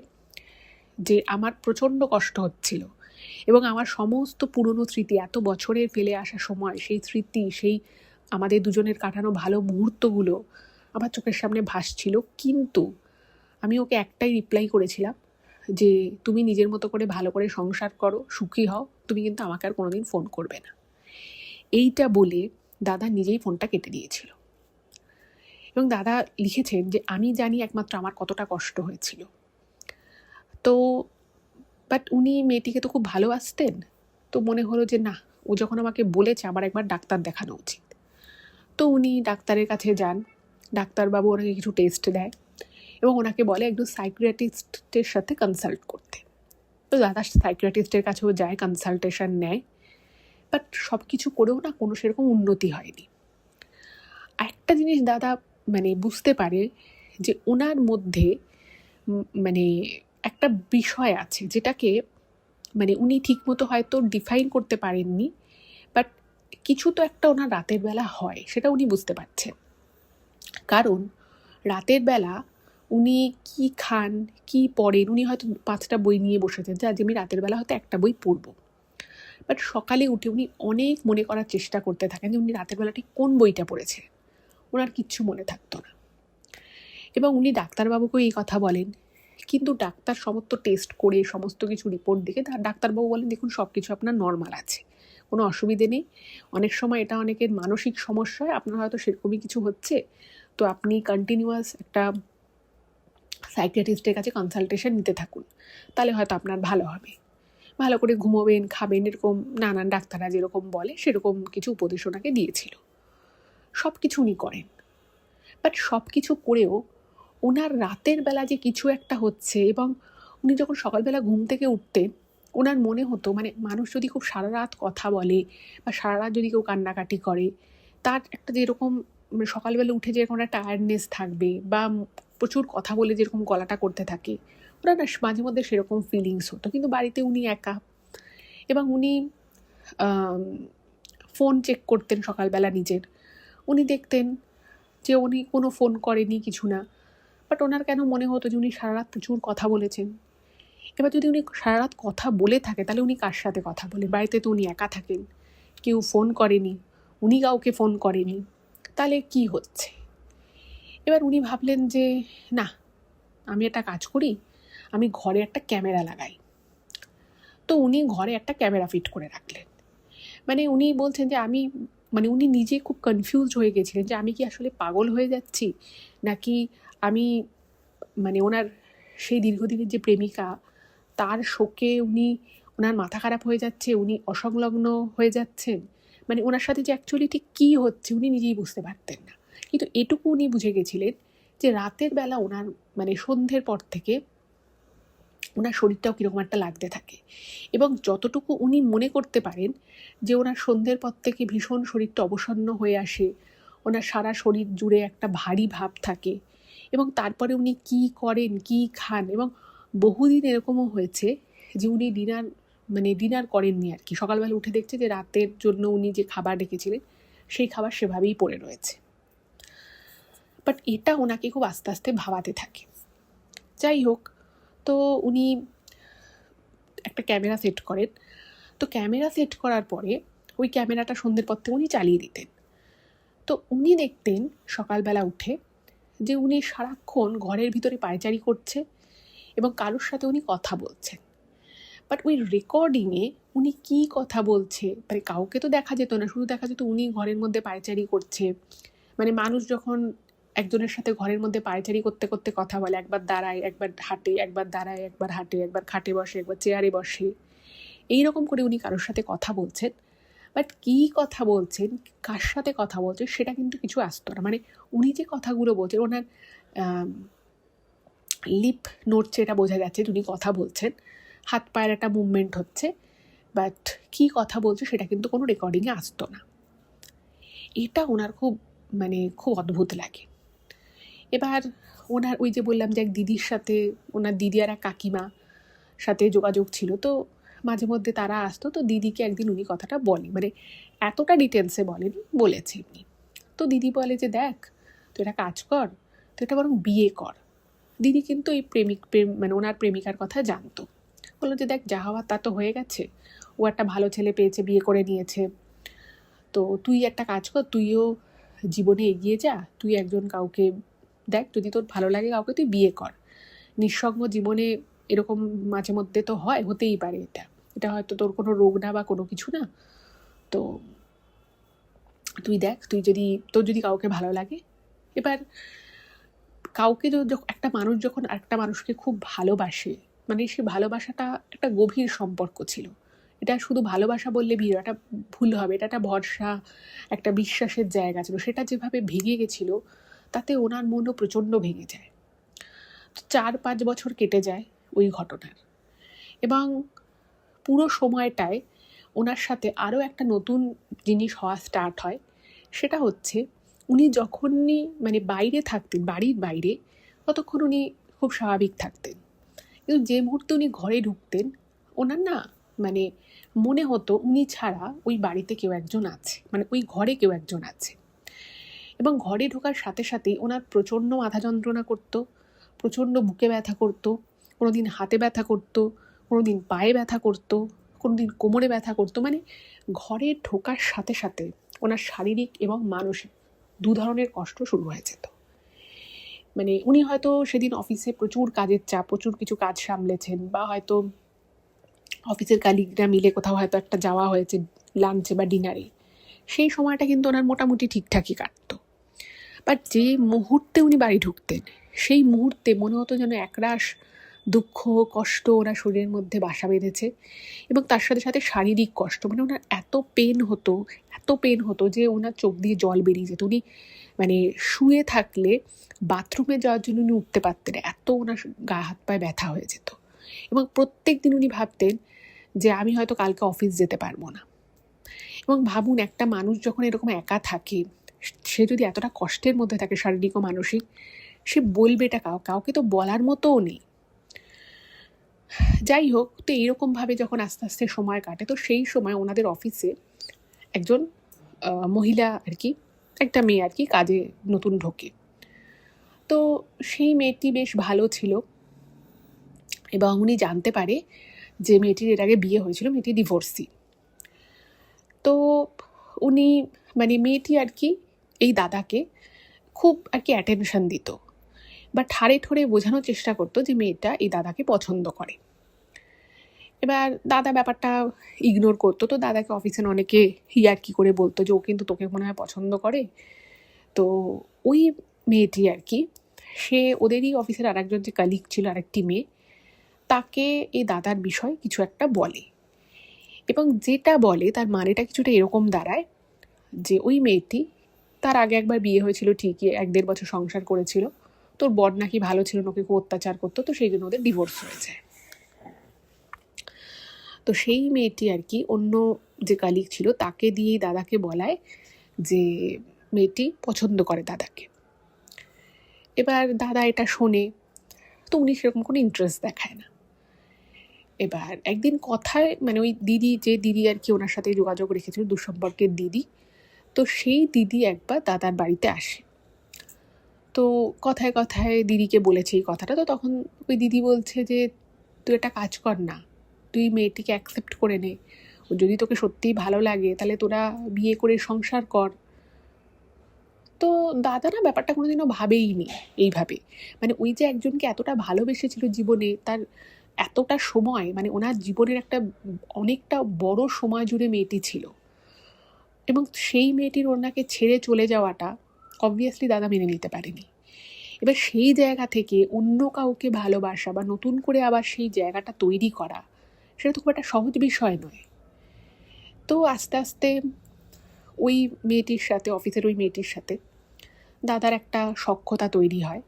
যে আমার প্রচণ্ড কষ্ট হচ্ছিল, এবং আমার সমস্ত পুরনো স্মৃতি, এত বছরের ফেলে আসা সময়, সেই স্মৃতি, সেই আমাদের দুজনের কাটানো ভালো মুহূর্তগুলো আমার চোখের সামনে ভাসছিল, কিন্তু আমি ওকে একটাই রিপ্লাই করেছিলাম যে তুমি নিজের মতো করে ভালো করে সংসার করো, সুখী হও, তুমি কিন্তু আমাকে আর কোনোদিন ফোন করবে না। এইটা বলে দাদা নিজেই ফোনটা কেটে দিয়েছিল। এবং দাদা লিখেছেন যে আমি জানি একমাত্র আমার কতটা কষ্ট হয়েছিল। তো বাট উনি মেয়েটিকে তো খুব ভালোবাসতেন, তো মনে হলো যে না, ও যখন আমাকে বলেছে আমার একবার ডাক্তার দেখানো উচিত। তো উনি ডাক্তারের কাছে যান, ডাক্তারবাবু ওনাকে কিছু টেস্ট দেয়, এবং ওনাকে বলে একজন সাইকিয়াট্রিস্টের সাথে কনসাল্ট করতে। তো দাদা সাইকিয়াট্রিস্টের কাছেও যায়, কনসালটেশন নেয়, বাট সব কিছু করেও না কোনো সেরকম উন্নতি হয়নি। একটা জিনিস দাদা মানে বুঝতে পারে, যে ওনার মধ্যে মানে একটা বিষয় আছে, যেটাকে মানে উনি ঠিকমতো হয়তো ডিফাইন করতে পারেননি, বাট কিছু তো একটা ওনার রাতের বেলা হয়, সেটা উনি বুঝতে পারছেন। কারণ রাতের বেলা উনি কি খান, কি পড়েন, উনি হয়তো 5টা বই নিয়ে বসেছেন, যে আজ আমি রাতের বেলা হয়তো একটা বই পড়ব, বাট সকালে উঠে উনি অনেক মনে করার চেষ্টা করতে থাকেন যে উনি রাতের বেলা ঠিক কোন বইটা পড়েছে, ওনার কিচ্ছু মনে থাকতো না। এবং উনি ডাক্তারবাবুকেও এই কথা বলেন, কিন্তু ডাক্তার সমস্ত টেস্ট করে সমস্ত কিছু রিপোর্ট দেখে ডাক্তারবাবু বলেন, দেখুন সব কিছু আপনার নর্মাল আছে, কোনো অসুবিধে নেই, অনেক সময় এটা অনেকের মানসিক সমস্যা হয়, আপনার হয়তো সেরকমই কিছু হচ্ছে, তো আপনি কন্টিনিউয়াস একটা সাইকিয়াট্রিস্টের কাছে কনসালটেশন নিতে থাকুন, তাহলে হয়তো আপনার ভালো হবে। ভালো করে ঘুমোবেন, খাবেন, এরকম নানান ডাক্তাররা যেরকম বলে সেরকম কিছু উপদেশ ওনাকে দিয়েছিল। সব কিছু উনি করেন, বাট সব কিছু করেও ওনার রাতের বেলা যে কিছু একটা হচ্ছে, এবং উনি যখন সকালবেলা ঘুম থেকে উঠতেন ওনার মনে হতো, মানে মানুষ যদি খুব সারা রাত কথা বলে বা সারা রাত যদি কেউ কান্নাকাটি করে, তার একটা যেরকম সকালবেলা উঠে যেরকম একটা টায়ার্ডনেস থাকবে বা প্রচুর কথা বলে যেরকম গলাটা করতে থাকে, ওনার না মাঝে মধ্যে সেরকম ফিলিংস হতো। কিন্তু বাড়িতে উনি একা, এবং উনি ফোন চেক করতেন সকালবেলা নিজের, উনি দেখতেন যে উনি কোনো ফোন করেনি, কিছু না, বাট ওনার কেন মনে হতো যে উনি সারা রাত প্রচুর কথা বলেছেন। এবার যদি উনি সারা রাত কথা বলে থাকে, তাহলে উনি কার সাথে কথা বলে? বাড়িতে তো উনি একা থাকেন, কেউ ফোন করেনি, উনি কাউকে ফোন করেনি, তাহলে কি হচ্ছে? এবার উনি ভাবলেন যে না, আমি একটা কাজ করি, আমি ঘরে একটা ক্যামেরা লাগাই। তো উনি ঘরে একটা ক্যামেরা ফিট করে রাখলেন। মানে উনি বলছেন যে উনি নিজে খুব কনফিউজড হয়ে গেছিলেন যে আমি কি আসলে পাগল হয়ে যাচ্ছি, নাকি আমি ওনার সেই দীর্ঘদিনের যে প্রেমিকা, তার শোকে ওনার মাথা খারাপ হয়ে যাচ্ছে, উনি অসংলগ্ন হয়ে যাচ্ছেন। ওনার সাথে যে অ্যাকচুয়ালি ঠিক কী হচ্ছে উনি নিজেই বুঝতে পারতেন না। কিন্তু এটুকু উনি বুঝে গেছিলেন যে রাতের বেলা ওনার সন্ধ্যের পর থেকে ওনার শরীরটাও কীরকম একটা লাগতে থাকে, এবং যতটুকু উনি মনে করতে পারেন যে ওনার সন্ধ্যের পর থেকে ভীষণ শরীরটা অবসন্ন হয়ে আসে, ওনার সারা শরীর জুড়ে একটা ভারী ভাব থাকে, এবং তারপরে উনি কী করেন, কী খান, এবং বহুদিন এরকমও হয়েছে যে উনি ডিনার করেননি আর কি। সকালবেলা উঠে দেখছে যে রাতের জন্য উনি যে খাবার রেখেছিলেন সেই খাবার সেভাবেই পড়ে রয়েছে। বাট এটা ওনাকে খুব আস্তে আস্তে ভাবাতে থাকে। যাই হোক, তো উনি একটা ক্যামেরা সেট করেন। তো ক্যামেরা সেট করার পরে ওই ক্যামেরাটা সন্ধ্যের পর থেকে উনি চালিয়ে দিতেন। তো উনি দেখতেন সকালবেলা উঠে যে উনি সারাক্ষণ ঘরের ভিতরে পায়চারি করছে এবং কারোর সাথে উনি কথা বলছেন। বাট ওই রেকর্ডিংয়ে উনি কী কথা বলছে কাউকে তো দেখা যেত না, শুধু দেখা যেত উনি ঘরের মধ্যে পায়চারি করছে। মানুষ যখন একজনের সাথে ঘরের মধ্যে পায়চারি করতে করতে কথা বলে, একবার দাঁড়ায়, একবার হাঁটে, একবার দাঁড়ায়, একবার হাঁটে, একবার খাটে বসে, একবার চেয়ারে বসে, এইরকম করে উনি কারোর সাথে কথা বলছেন। বাট কী কথা বলছেন, কার সাথে কথা বলছেন, সেটা কিন্তু কিছু আসতো না। উনি যে কথাগুলো বলছেন, ওনার লিপ নড়ছে, এটা বোঝা যাচ্ছে যে উনি কথা বলছেন, হাত পায়ের একটা মুভমেন্ট হচ্ছে, বাট কী কথা বলছে সেটা কিন্তু কোনো রেকর্ডিংয়ে আসতো না। এটা ওনার খুব খুব অদ্ভুত লাগে। এবার ওনার ওই যে বললাম যে এক দিদির সাথে, ওনার দিদি আর এক কাকিমা সাথে যোগাযোগ ছিল, তো মাঝে মধ্যে তারা আসতো। তো দিদিকে একদিন উনি কথাটা বলে, এতটা ডিটেলসে বলেনি, বলেছে এমনি। তো দিদি বলে যে দেখ, তুই একটা কাজ কর, তুই এটা বরং বিয়ে কর। দিদি কিন্তু এই ওনার প্রেমিকার কথা জানতো। বললো যে দেখ, যা হওয়ার তা তো হয়ে গেছে, ও একটা ভালো ছেলে পেয়েছে, বিয়ে করে নিয়েছে, তো তুই একটা কাজ কর, তুইও জীবনে এগিয়ে যা, তুই একজন কাউকে দেখ, যদি তোর ভালো লাগে কাউকে, তুই বিয়ে কর। নিঃসঙ্গ জীবনে এরকম মাঝে মধ্যে তো হয়, হতেই পারে, এটা হয়তো তোর কোনো রোগ না বা কোনো কিছু না, তো তুই দেখ, তোর যদি কাউকে ভালো লাগে। এবার কাউকে একটা মানুষ যখন আরেকটা মানুষকে খুব ভালোবাসে, সে ভালোবাসাটা একটা গভীর সম্পর্ক ছিল। এটা শুধু ভালোবাসা বললে এটা ভুল হবে, এটা একটা ভরসা, একটা বিশ্বাসের জায়গা ছিল। সেটা যেভাবে ভেঙে গেছিল, তাতে ওনার মনও প্রচণ্ড ভেঙে যায়। 4-5 বছর কেটে যায় ওই ঘটনার, এবং পুরো সময়টায় ওনার সাথে আরও একটা নতুন জিনিস হওয়া স্টার্ট হয়। সেটা হচ্ছে, উনি যখনই বাইরে থাকতেন, বাড়ির বাইরে, ততক্ষণ উনি খুব স্বাভাবিক থাকতেন। কিন্তু যে মুহূর্তে উনি ঘরে ঢুকতেন, ওনার না মনে হতো উনি ছাড়া ওই বাড়িতে কেউ একজন আছে, ওই ঘরে কেউ একজন আছে। এবং ঘরে ঢোকার সাথে সাথেই ওনার প্রচণ্ড মাথা যন্ত্রণা করতো, প্রচণ্ড বুকে ব্যথা করতো, কোনো দিন হাতে ব্যথা করতো, কোনো দিন পায়ে ব্যথা করতো, কোনো দিন কোমরে ব্যথা করতো। ঘরে ঢোকার সাথে সাথে ওনার শারীরিক এবং মানসিক 2 ধরনের কষ্ট শুরু হয়ে যেত। উনি হয়তো সেদিন অফিসে প্রচুর কাজের চাপ, প্রচুর কিছু কাজ সামলেছেন, বা হয়তো অফিসের কালিগরা মিলে কোথাও হয়তো একটা যাওয়া হয়েছে লাঞ্চে বা ডিনারে, সেই সময়টা কিন্তু ওনার মোটামুটি ঠিকঠাকই কাটতো। বাট যে মুহূর্তে উনি বাড়ি ঢুকতেন সেই মুহূর্তে মনে হতো যেন একরাশ দুঃখ কষ্ট ওনার শরীরের মধ্যে বাসা বেঁধেছে, এবং তার সাথে সাথে শারীরিক কষ্ট। মানে ওনার এত পেন হতো যে ওনার চোখ দিয়ে জল বেরিয়ে যেত। উনি মানে শুয়ে থাকলে বাথরুমে যাওয়ার জন্য উনি উঠতে পারতেন, এত ওনার গা হাত পায়ে ব্যথা হয়ে যেত। এবং প্রত্যেক দিন উনি ভাবতেন যে আমি হয়তো কালকে অফিস যেতে পারবো না। এবং ভাবুন, একটা মানুষ যখন এরকম একা থাকে, সে যদি এতটা কষ্টের মধ্যে থাকে শারীরিক ও মানসিক, সে বলবে এটা কাউকে তো বলার মতোও নেই। যাই হোক, তো এইরকমভাবে যখন আস্তে আস্তে সময় কাটে, তো সেই সময় ওনাদের অফিসে একজন মহিলা আর কি, একটা মেয়ে আর কি কাজে নতুন ঢোকে। তো সেই মেয়েটি বেশ ভালো ছিল, এবং উনি জানতে পারে যে মেয়েটির এর আগে বিয়ে হয়েছিল, মেয়েটি ডিভোর্সি। তো উনি মানে মেয়েটি আর কি এই দাদাকে খুব আর কি অ্যাটেনশন দিত, বা ঠাড়ে ঠোরে বোঝানোর চেষ্টা করতো যে মেয়েটা এই দাদাকে পছন্দ করে। এবার দাদা ব্যাপারটা ইগনোর করতো। তো দাদাকে অফিসে অনেকে ইয়ার্কি করে বলতো যে ও কিন্তু তোকে মনে হয় পছন্দ করে। তো ওই মেয়েটি আর কি, সে ওদেরই অফিসের আরেকজন যে কালিগ ছিল, আরেকটি মেয়ে, তাকে এই দাদার বিষয় কিছু একটা বলে, এবং যেটা বলে তার মানেটা কিছুটা এরকম দাঁড়ায় যে ওই মেয়েটি, তার আগে একবার বিয়ে হয়েছিল ঠিকই, 1-1.5 বছর সংসার করেছিল, তোর বর নাকি ভালো ছিল, ওকে খুব অত্যাচার করতো, তো সেই জন্য ওদের ডিভোর্স হয়েছে। তো সেই মেয়েটি আর কি অন্য যে কালিগ ছিল তাকে দিয়েই দাদাকে বলায় যে মেয়েটি পছন্দ করে দাদাকে। এবার দাদা এটা শোনে, তো উনি সেরকম কোনো ইন্টারেস্ট দেখায় না। এবার একদিন কথায় মানে ওই যে দিদি আর কি ওনার সাথে যোগাযোগ রেখেছিল, দুঃসম্পর্কের দিদি, তো সেই দিদি একবার দাদার বাড়িতে আসে। তো কথায় কথায় দিদিকে বলেছে এই কথাটা। তো তখন ওই দিদি বলছে যে তুই একটা কাজ কর না, তুই মেয়েটিকে অ্যাকসেপ্ট করে নে, ও যদি তোকে সত্যিই ভালো লাগে তাহলে তোরা বিয়ে করে সংসার কর। তো দাদা না ব্যাপারটা কোনোদিনও ভাবেইনি এইভাবে। মানে ওই যে একজনকে এতটা ভালোবেসেছিল জীবনে, তার এতটা সময়, মানে ওনার জীবনের একটা অনেকটা বড় সময় জুড়ে মেয়েটি ছিল, এবং সেই মেয়েটির ওনাকে ছেড়ে চলে যাওয়াটা অবভিয়াসলি দাদা মেনে নিতে পারেনি। এবার সেই জায়গা থেকে অন্য কাউকে ভালোবাসা বা নতুন করে আবার সেই জায়গাটা তৈরি করা, সেটা তো খুব একটা সহজ বিষয় নয়। তো আস্তে আস্তে ওই মেয়েটির সাথে, অফিসের ওই মেয়েটির সাথে দাদার একটা সখ্যতা তৈরি হয়,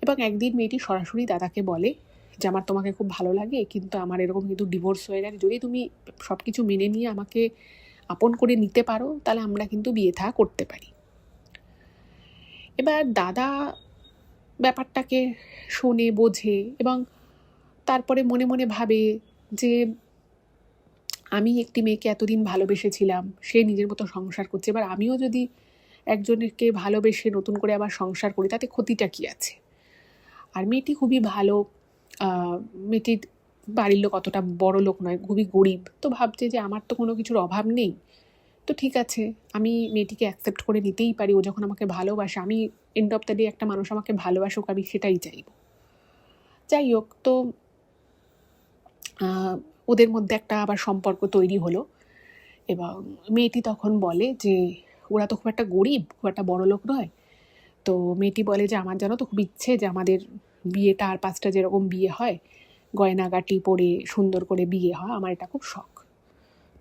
এবং একদিন মেয়েটি সরাসরি দাদাকে বলে যে আমার তোমাকে খুব ভালো লাগে, কিন্তু আমার এরকম কিন্তু ডিভোর্স হয়ে গেছে, যদি তুমি সব কিছু মেনে নিয়ে আমাকে আপন করে নিতে পারো তাহলে আমরা কিন্তু বিয়ে থা করতে পারি। এবার দাদা ব্যাপারটাকে শোনে, বোঝে, এবং তারপরে মনে মনে ভাবে যে আমি একটি মেয়েকে এতদিন ভালোবেসেছিলাম, সে নিজের মতো সংসার করছে, এবার আমিও যদি একজনকে ভালোবেসে নতুন করে আবার সংসার করি তাতে ক্ষতিটা কী আছে। আর মেয়েটি খুবই ভালো, মেয়েটির বাড়ির লোক অতটা বড় লোক নয়, খুবই গরিব। তো ভাবছে যে আমার তো কোনো কিছুর অভাব নেই, তো ঠিক আছে আমি মেয়েটিকে অ্যাকসেপ্ট করে নিতেই পারি, ও যখন আমাকে ভালোবাসে, আমি এন্ড অফ দ্য ডে একটা মানুষ আমাকে ভালোবাসুক, আমি সেটাই চাইব। যাই হোক, তো ওদের মধ্যে একটা আবার সম্পর্ক তৈরি হলো, এবং মেয়েটি তখন বলে যে ওরা তো খুব একটা গরিব, খুব একটা বড় লোক নয়। তো মেয়েটি বলে যে আমার জানো তো খুব ইচ্ছে যে আমাদের বিয়েটা আর 5টা যেরকম বিয়ে হয়, গয়নাগাটি পরে সুন্দর করে বিয়ে হয়, আমার এটা খুব শখ।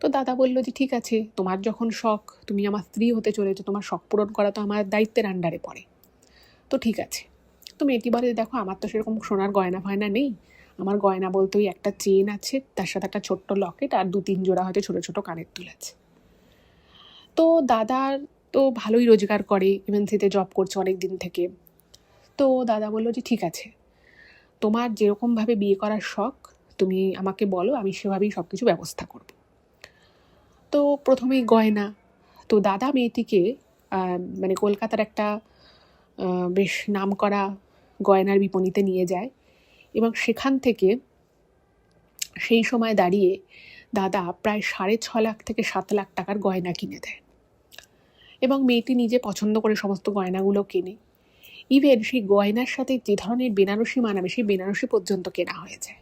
তো দাদা বললো যে ঠিক আছে, তোমার যখন শখ, তুমি আমার স্ত্রী হতে চলেছো, তোমার শখ পূরণ করা তো আমার দায়িত্বের আন্ডারে পড়ে, তো ঠিক আছে। তো মেয়েটি বলে দেখো আমার তো সেরকম সোনার গয়না ফয়না নেই, আমার গয়না বলতে ওই একটা চেন আছে, তার সাথে একটা ছোট্ট লকেট, আর 2-3 জোড়া হয়তো ছোটো ছোটো কানের দুল আছে। তো দাদার তো ভালোই রোজগার করে, এমএনসিতে জব করছে অনেক দিন থেকে। তো দাদা বললো যে ঠিক আছে, তোমার যেরকমভাবে বিয়ে করার শখ তুমি আমাকে বলো, আমি সেভাবেই সব কিছু ব্যবস্থা করব। তো প্রথমেই গয়না, তো দাদা মেয়েটিকে মানে কলকাতার একটা বেশ নামকরা গয়নার বিপণিতে নিয়ে যায়, এবং সেখান থেকে সেই সময় দাঁড়িয়ে দাদা প্রায় 6.5 লাখ থেকে 7 লাখ টাকার গয়না কিনে দেয়, এবং মেয়েটি নিজে পছন্দ করে সমস্ত গয়নাগুলো কেনে। ইভেন সেই গয়নার সাথে যে ধরনের বেনারসি মানাবে সেই বেনারসি পর্যন্ত কেনা হয়ে যায়।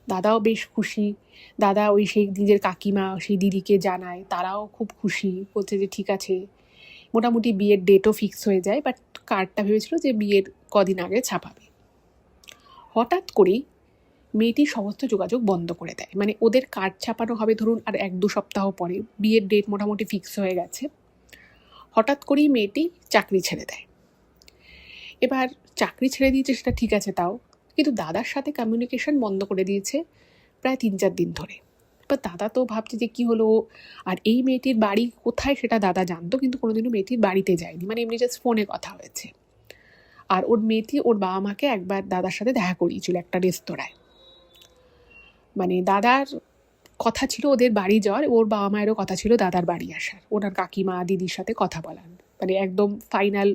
দাদাও বেশ খুশি, দাদা ওই সেই নিজের কাকিমা সেই দিদিকে জানায়, তারাও খুব খুশি, বলছে যে ঠিক আছে মোটামুটি বিয়ের ডেটও ফিক্স হয়ে যায়, বাট কার্ডটা ভেবেছিল যে বিয়ের কদিন আগে ছাপাবে। হঠাৎ করেই মেয়েটি সমস্ত যোগাযোগ বন্ধ করে দেয়। মানে ওদের কার্ড ছাপানো হবে ধরুন আর 1-2 সপ্তাহ পরে, বিয়ের ডেট মোটামুটি ফিক্স হয়ে গেছে। হঠাৎ করেই মেয়েটি চাকরি ছেড়ে দেয়। এবার চাকরি ছেড়ে দিয়েছে সেটা ঠিক আছে তাও, কিন্তু দাদার সাথে কমিউনিকেশন বন্ধ করে দিয়েছে প্রায় 3-4 দিন ধরে। এবার দাদা তো ভাবছে যে কী হলো, আর এই মেয়েটির বাড়ি কোথায় সেটা দাদা জানতো, কিন্তু কোনোদিনও মেয়েটির বাড়িতে যায়নি, মানে এমনি জাস্ট ফোনে কথা হয়েছে। আর ওর মেয়েটি ওর বাবা মাকে একবার দাদার সাথে দেখা করিয়েছিল একটা রেস্তোরাঁয়। মানে দাদার কথা ছিল ওদের বাড়ি যাওয়ার, ওর বাবা মায়েরও কথা ছিল দাদার বাড়ি আসার, ওনার কাকিমা দিদির সাথে কথা বলার, মানে একদম ফাইনাল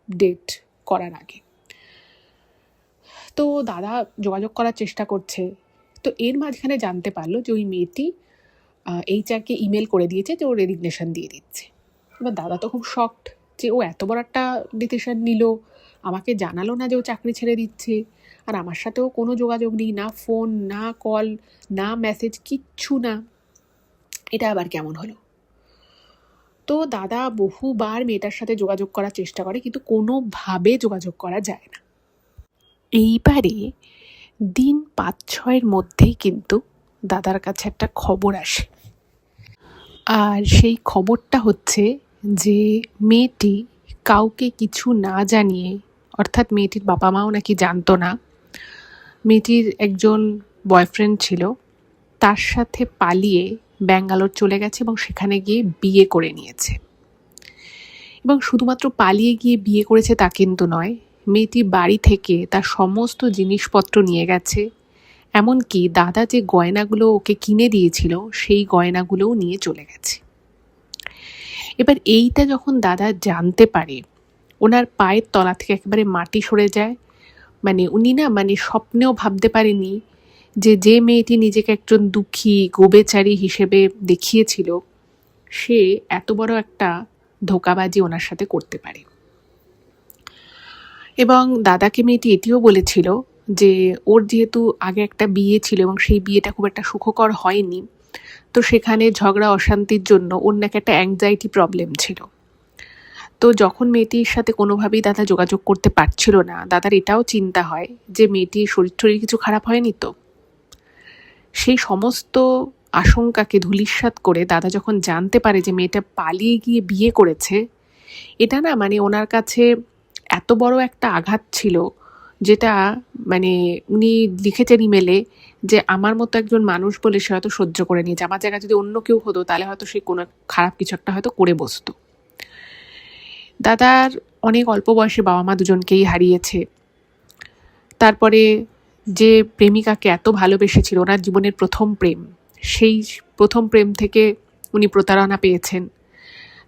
ডেট করার আগে। তো দাদা যোগাযোগ করার চেষ্টা করছে। তো এর মাঝখানে জানতে পারলো যে ওই মেয়েটি HR-কে ইমেল করে দিয়েছে যে ও রেজিগনেশন দিয়ে দিচ্ছে। এবার দাদা তো খুব শকড যে ও এত বড় একটা ডিসিশন নিল, আমাকে জানালো না যে ও চাকরি ছেড়ে দিচ্ছে, আর আমার সাথেও কোনো যোগাযোগ নেই, না ফোন না কল না মেসেজ, কিচ্ছু না, এটা আবার কেমন হলো। তো দাদা বহুবার মেয়েটার সাথে যোগাযোগ করার চেষ্টা করে, কিন্তু কোনোভাবে যোগাযোগ করা যায় না। এইবারে দিন 5-6-এর মধ্যেই কিন্তু দাদার কাছে একটা খবর আসে, আর সেই খবরটা হচ্ছে যে মেয়েটি কাউকে কিছু না জানিয়ে, অর্থাৎ মেয়েটির বাবা মাও নাকি জানতো না, মেয়েটির একজন বয়ফ্রেন্ড ছিল, তার সাথে পালিয়ে ব্যাঙ্গালোর চলে গেছে এবং সেখানে গিয়ে বিয়ে করে নিয়েছে। এবং শুধুমাত্র পালিয়ে গিয়ে বিয়ে করেছে তা কিন্তু নয়, মেয়েটি বাড়ি থেকে তার সমস্ত জিনিসপত্র নিয়ে গেছে, এমনকি দাদা যে গয়নাগুলো ওকে কিনে দিয়েছিল সেই গয়নাগুলোও নিয়ে চলে গেছে। এবার এইটা যখন দাদা জানতে পারে, ওনার পায়ের তলা থেকে একেবারে মাটি সরে যায়। মানে উনি না মানে স্বপ্নেও ভাবতে পারেনি যে যে মেয়েটি নিজেকে একজন দুঃখী গোবেচারী হিসেবে দেখিয়েছিল, সে এত বড় একটা ধোঁকাবাজি ওনার সাথে করতে পারে। এবং দাদাকে মেয়েটি এটিও বলেছিল যে ওর যেহেতু আগে একটা বিয়ে ছিল এবং সেই বিয়েটা খুব একটা সুখকর হয়নি, তো সেখানে ঝগড়া অশান্তির জন্য ওর নাকি একটা অ্যাংজাইটি প্রবলেম ছিল। তো যখন মেয়েটির সাথে কোনোভাবেই দাদা যোগাযোগ করতে পারছিল না, দাদার এটাও চিন্তা হয় যে মেয়েটির শরীর কিছু খারাপ হয়নি তো। সেই সমস্ত আশঙ্কাকে ধূলিসাৎ করে দাদা যখন জানতে পারে যে মেয়েটা পালিয়ে গিয়ে বিয়ে করেছে, এটা না মানে ওনার কাছে এত বড় একটা আঘাত ছিল, যেটা মানে উনি লিখেছেন ইমেলে যে আমার মতো একজন মানুষ বলে সে হয়তো সহ্য করে নিয়েছে, আমার জায়গায় যদি অন্য কেউ হতো তাহলে হয়তো সে কোনো খারাপ কিছু একটা হয়তো করে বসতো। দাদার অনেক অল্প বয়সে বাবা মা দুজনকেই হারিয়েছে। তারপরে যে প্রেমিকাকে এত ভালোবেসেছিল, ওনার জীবনের প্রথম প্রেম, সেই প্রথম প্রেম থেকে উনি প্রতারণা পেয়েছেন।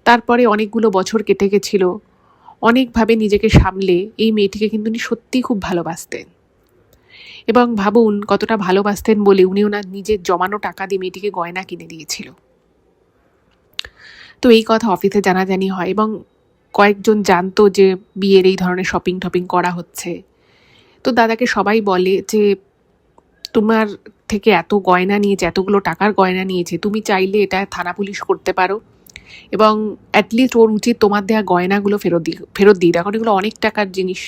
তারপরে অনেকগুলো বছর কেটে গেছিল, অনেকভাবে নিজেকে সামলে এই মেয়েটিকে কিন্তু উনি সত্যিই খুব ভালোবাসতেন। এবং ভাবুন কতটা ভালোবাসতেন বলে উনি ওনার নিজের জমানো টাকা দিয়ে মেয়েটিকে গয়না কিনে দিয়েছিল। তো এই কথা অফিসে জানাজানি হয় এবং কয়েকজন জানতো যে বিয়ের এই ধরনের শপিং টপিং করা হচ্ছে। তো দাদাকে সবাই বলে যে তোমার থেকে এত গয়না নিয়েছে, এতগুলো টাকার গয়না নিয়েছে, তুমি চাইলে এটা থানা পুলিশ করতে পারো এবং অ্যাটলিস্ট ওর উচিত তোমার দেওয়া গয়নাগুলো ফেরত দিয়ে দাও, কারণ এগুলো অনেক টাকার জিনিস।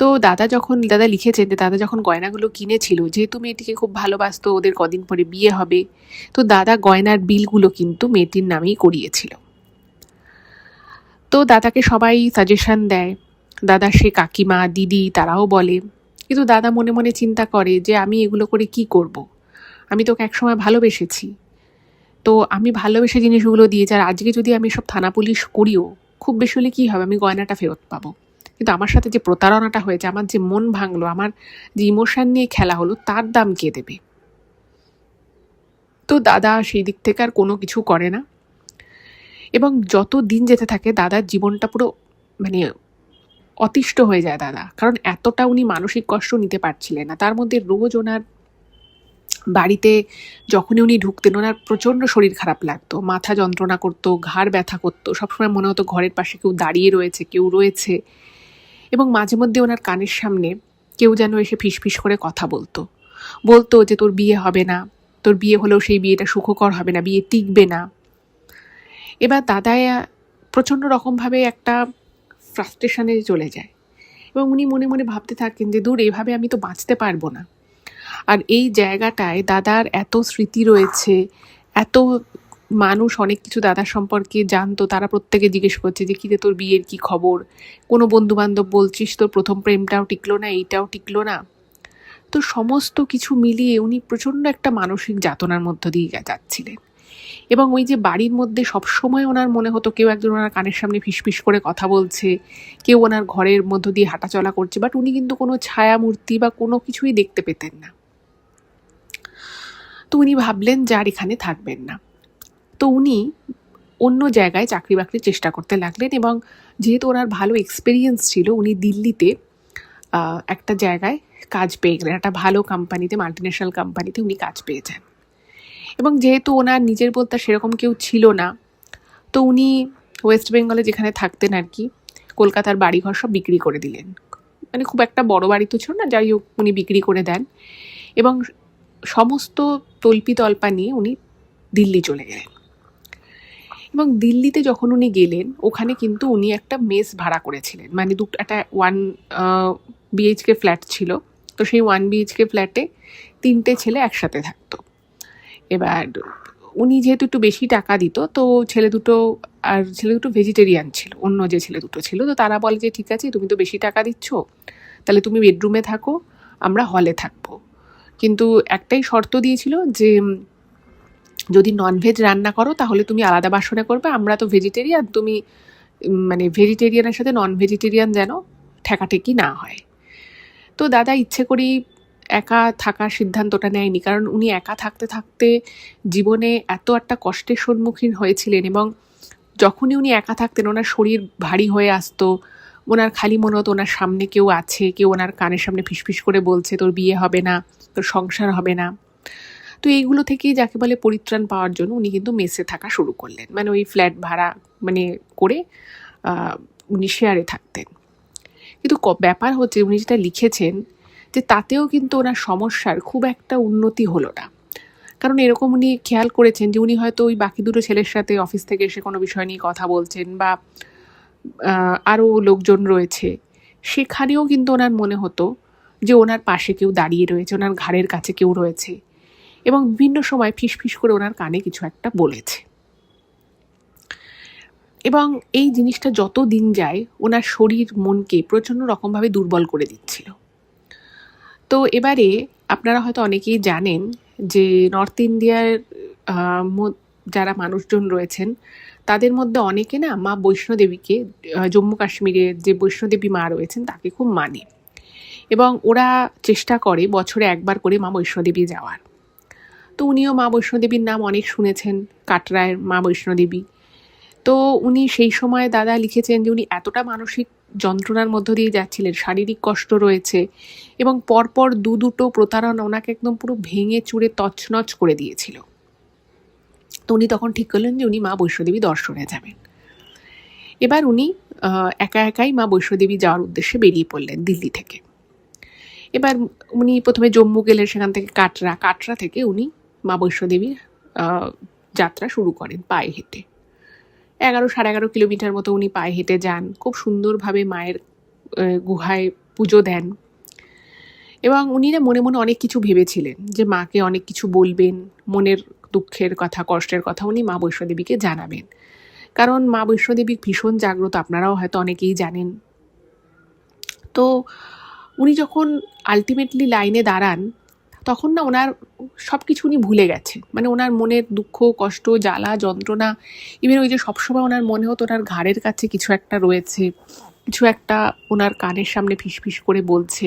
তো দাদা লিখেছেন যে দাদা যখন গয়নাগুলো কিনেছিল, যেহেতু মেয়েটিকে খুব ভালোবাসতো, ওদের কদিন পরে বিয়ে হবে, তো দাদা গয়নার বিলগুলো কিন্তু মেয়েটির নামেই করিয়েছিল। তো দাদাকে সবাই সাজেশন দেয়, দাদা সে কাকিমা দিদি তারাও বলে, কিন্তু দাদা মনে মনে চিন্তা করে যে আমি এগুলো করে কি করব, আমি তোকে একসময় ভালোবেসেছি, তো আমি ভালোবেসে জিনিসগুলো দিয়েছি, আর আজকে যদি আমি সব থানা পুলিশ করিও খুব বেশি হলে কী হবে, আমি গয়নাটা ফেরত পাবো, কিন্তু আমার সাথে যে প্রতারণাটা হয়েছে, আমার যে মন ভাঙলো, আমার যে ইমোশন নিয়ে খেলা হলো, তার দাম কে দেবে। তো দাদা সেই দিক থেকে আর কোনো কিছু করে না। এবং যত দিন যেতে থাকে দাদার জীবনটা পুরো মানে অতিষ্ঠ হয়ে যায় দাদা, কারণ এতটা উনি মানসিক কষ্ট নিতে পারছিলেন না। তার মধ্যে রোজ ওনার বাড়িতে যখনই উনি ঢুকতেন ওনার প্রচণ্ড শরীর খারাপ লাগতো, মাথা যন্ত্রণা করতো, ঘাড় ব্যথা করতো, সবসময় মনে হতো ঘরের পাশে কেউ দাঁড়িয়ে রয়েছে, কেউ রয়েছে। এবং মাঝে মধ্যে ওনার কানের সামনে কেউ যেন এসে ফিসফিস করে কথা বলতো যে তোর বিয়ে হবে না, তোর বিয়ে হলেও সেই বিয়েটা সুখকর হবে না, বিয়ে টিকবে না। এবার দাদা প্রচণ্ড রকমভাবে একটা ফ্রাস্ট্রেশনে চলে যায় এবং উনি মনে মনে ভাবতে থাকেন যে দূর, এভাবে আমি তো বাঁচতে পারবো না। আর এই জায়গাটায় দাদার এত স্মৃতি রয়েছে, এত মানুষ অনেক কিছু দাদার সম্পর্কে জানতো, তারা প্রত্যেকে জিজ্ঞেস করছে যে কিরে তোর বিয়ের কি খবর, কোনো বন্ধু বান্ধব বলছিস তোর প্রথম প্রেমটাও টিকলো না, এইটাও টিকলো না। তো সমস্ত কিছু মিলিয়ে উনি প্রচণ্ড একটা মানসিক যাতনার মধ্য দিয়ে যাচ্ছিলেন। এবং ওই যে বাড়ির মধ্যে সবসময় ওনার মনে হতো কেউ একজন ওনার কানের সামনে ফিসফিস করে কথা বলছে, কেউ ওনার ঘরের মধ্য দিয়ে হাঁটাচলা করছে, বাট উনি কিন্তু কোনো ছায়া মূর্তি বা কোনো কিছুই দেখতে পেতেন না। তো উনি ভাবলেন যে আর এখানে থাকবেন না। তো উনি অন্য জায়গায় চাকরি বাকরির চেষ্টা করতে লাগলেন এবং যেহেতু ওনার ভালো এক্সপিরিয়েন্স ছিল, উনি দিল্লিতে একটা জায়গায় কাজ পেয়ে গেলেন, একটা ভালো কোম্পানিতে, মাল্টিন্যাশনাল কোম্পানিতে উনি কাজ পেয়ে যান। এবং যেহেতু ওনার নিজের বলতে সেরকম কেউ ছিল না, তো উনি ওয়েস্ট বেঙ্গলে যেখানে থাকতেন আর কি, কলকাতার বাড়িঘর সব বিক্রি করে দিলেন। মানে খুব একটা বড় বাড়ি তো ছিল না, যাই হোক উনি বিক্রি করে দেন এবং সমস্ত তল্পি তল্পা নিয়ে উনি দিল্লি চলে গেলেন। এবং দিল্লিতে যখন উনি গেলেন, ওখানে কিন্তু উনি একটা মেস ভাড়া করেছিলেন, মানে একটা 1 বিএইচকে ফ্ল্যাট ছিল। তো সেই 1 বিএইচকে ফ্ল্যাটে 3টে ছেলে একসাথে থাকতো। এবার উনি যেহেতু একটু বেশি টাকা দিত, তো ছেলে দুটো ভেজিটেরিয়ান ছিল, অন্য যে ছেলে দুটো ছিল। তো তারা বলে যে ঠিক আছে, তুমি তো বেশি টাকা দিচ্ছ, তাহলে তুমি বেডরুমে থাকো, আমরা হলে থাকবো। কিন্তু একটাই শর্ত দিয়েছিল যে যদি ননভেজ রান্না করো তাহলে তুমি আলাদা বাসনে করবে, আমরা তো ভেজিটেরিয়ান, তুমি মানে ভেজিটেরিয়ানের সাথে নন ভেজিটেরিয়ান যেন ঠেকাঠেকি না হয়। তো দাদা ইচ্ছে করেই একা থাকার সিদ্ধান্তটা নেয়নি, কারণ উনি একা থাকতে থাকতে জীবনে এত একটা কষ্টের সম্মুখীন হয়েছিলেন এবং যখনই উনি একা থাকতেন ওনার শরীর ভারী হয়ে আসতো। ওনার খালি মনে হতো ওনার সামনে কেউ আছে, কেউ ওনার কানের সামনে ফিসফিস করে বলছে তোর বিয়ে হবে না, তোর সংসার হবে না। তো এইগুলো থেকেই যাকে বলে পরিত্রাণ পাওয়ার জন্য উনি কিন্তু মেসে থাকা শুরু করলেন, মানে ওই ফ্ল্যাট ভাড়া মানে করে উনি শেয়ারে থাকতেন। কিন্তু ব্যাপার হচ্ছে উনি যেটা লিখেছেন যে তাতেও কিন্তু ওনার সমস্যার খুব একটা উন্নতি হলো না। কারণ এরকম উনি খেয়াল করেছেন যে উনি হয়তো ওই বাকি দুটো ছেলের সাথে অফিস থেকে এসে কোনো বিষয় নিয়ে কথা বলছেন বা আরও লোকজন রয়েছে, সেখানেও কিন্তু ওনার মনে হতো যে ওনার পাশে কেউ দাঁড়িয়ে রয়েছে, ওনার ঘাড়ের কাছে কেউ রয়েছে এবং বিভিন্ন সময় ফিসফিস করে ওনার কানে কিছু একটা বলেছে। এবং এই জিনিসটা যত দিন যায় ওনার শরীর মনকে প্রচণ্ড রকমভাবে দুর্বল করে দিচ্ছিল। তো এবারে আপনারা হয়তো অনেকেই জানেন যে নর্থ ইন্ডিয়ার যারা মানুষজন রয়েছেন তাদের মধ্যে অনেকে না মা বৈষ্ণোদেবীকে, জম্মু কাশ্মীরের যে বৈষ্ণোদেবী মা রয়েছেন তাকে খুব মানে এবং ওরা চেষ্টা করে বছরে একবার করে মা বৈষ্ণোদেবী যাওয়ার। তো উনিও মা বৈষ্ণোদেবীর নাম অনেক শুনেছেন, কাটরায়ের মা বৈষ্ণোদেবী। তো উনি সেই সময় দাদা লিখেছেন যে উনি এতটা মানসিক যন্ত্রণার মধ্য দিয়ে যাচ্ছিলেন, শারীরিক কষ্ট রয়েছে এবং পরপর দুটো প্রতারণা ওনাকে একদম পুরো ভেঙে চুরে তছনছ করে দিয়েছিল। তো উনি তখন ঠিক করলেন যে উনি মা বৈষ্ণোদেবী দর্শনে যাবেন। এবার উনি একা একাই মা বৈষ্ণোদেবী যাওয়ার উদ্দেশ্যে বেরিয়ে পড়লেন দিল্লি থেকে। এবার উনি প্রথমে জম্মু গেলেন, সেখান থেকে কাটরা থেকে উনি মা বৈষ্ণোদেবীর যাত্রা শুরু করেন পায়ে হেঁটে। 11-11.5 কিলোমিটার মতো উনি পায়ে হেঁটে যান, খুব সুন্দরভাবে মায়ের গুহায় পুজো দেন এবং উনি না মনে মনে অনেক কিছু ভেবেছিলেন যে মাকে অনেক কিছু বলবেন, মনের দুঃখের কথা, কষ্টের কথা উনি মা বৈষ্ণোদেবীকে জানাবেন। কারণ মা বৈষ্ণোদেবী ভীষণ জাগ্রত, আপনারাও হয়তো অনেকেই জানেন। তো উনি যখন আলটিমেটলি লাইনে দাঁড়ান তখন না ওনার সব কিছু উনি ভুলে গেছে, মানে ওনার মনের দুঃখ, কষ্ট, জ্বালা, যন্ত্রণা, ইভেন ওই যে সবসময় ওনার মনে হতো ওনার ঘাড়ের কাছে কিছু একটা রয়েছে, কিছু একটা ওনার কানের সামনে ফিসফিস করে বলছে।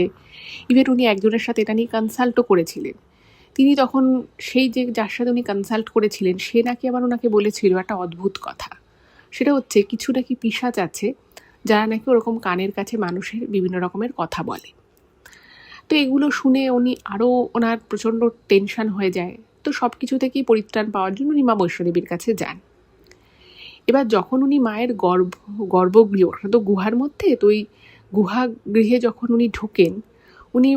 ইভেন উনি একজনের সাথে এটা নিয়ে কনসাল্টও করেছিলেন। তিনি তখন সেই যে যার সাথে উনি কনসাল্ট করেছিলেন সে নাকি আবার ওনাকে বলেছিল একটা অদ্ভুত কথা, সেটা হচ্ছে কিছু নাকি পিশাচ আছে যারা নাকি ওরকম কানের কাছে মানুষের বিভিন্ন রকমের কথা বলে। তো এগুলো শুনে উনি আরও ওনার প্রচণ্ড টেনশন হয়ে যায়। তো সব কিছু থেকেই পরিত্রাণ পাওয়ার জন্য উনি মা বৈষ্ণোদেবীর কাছে যান। এবার যখন উনি মায়ের গর্ভগৃহ, তো গুহার মধ্যে, তো ওই গুহাগৃহে যখন উনি ঢোকেন উনি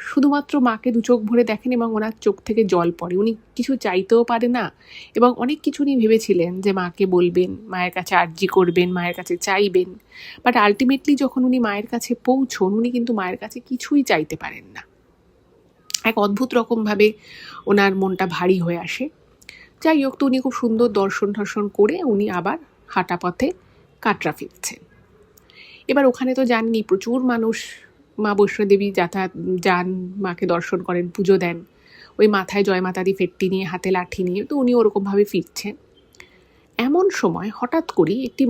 শুধুমাত্র মাকে দু চোখ ভরে দেখেন এবং ওনার চোখ থেকে জল পড়ে। উনি কিছু চাইতেও পারে না এবং অনেক কিছু উনি ভেবেছিলেন যে মাকে বলবেন, মায়ের কাছে আর্জি করবেন, মায়ের কাছে চাইবেন, বাট আলটিমেটলি যখন উনি মায়ের কাছে পৌঁছন উনি কিন্তু মায়ের কাছে কিছুই চাইতে পারেন না। এক অদ্ভুত রকমভাবে ওনার মনটা ভারী হয়ে আসে। যাই হোক, তো উনি খুব সুন্দর দর্শন ঠর্শন করে উনি আবার হাঁটা পথে কাটরা ফিরছেন। এবার ওখানে তো জাননি প্রচুর মানুষ মা বৈষ্ণোদেবী যান, মাকে দর্শন করেন, পুজো দেন, ওই মাথায় জয় মাতাদি ফেট্টি নিয়ে, হাতে লাঠি নিয়ে, তো উনি ওরকমভাবে ফিরছেন। এমন সময় হঠাৎ করেই একটি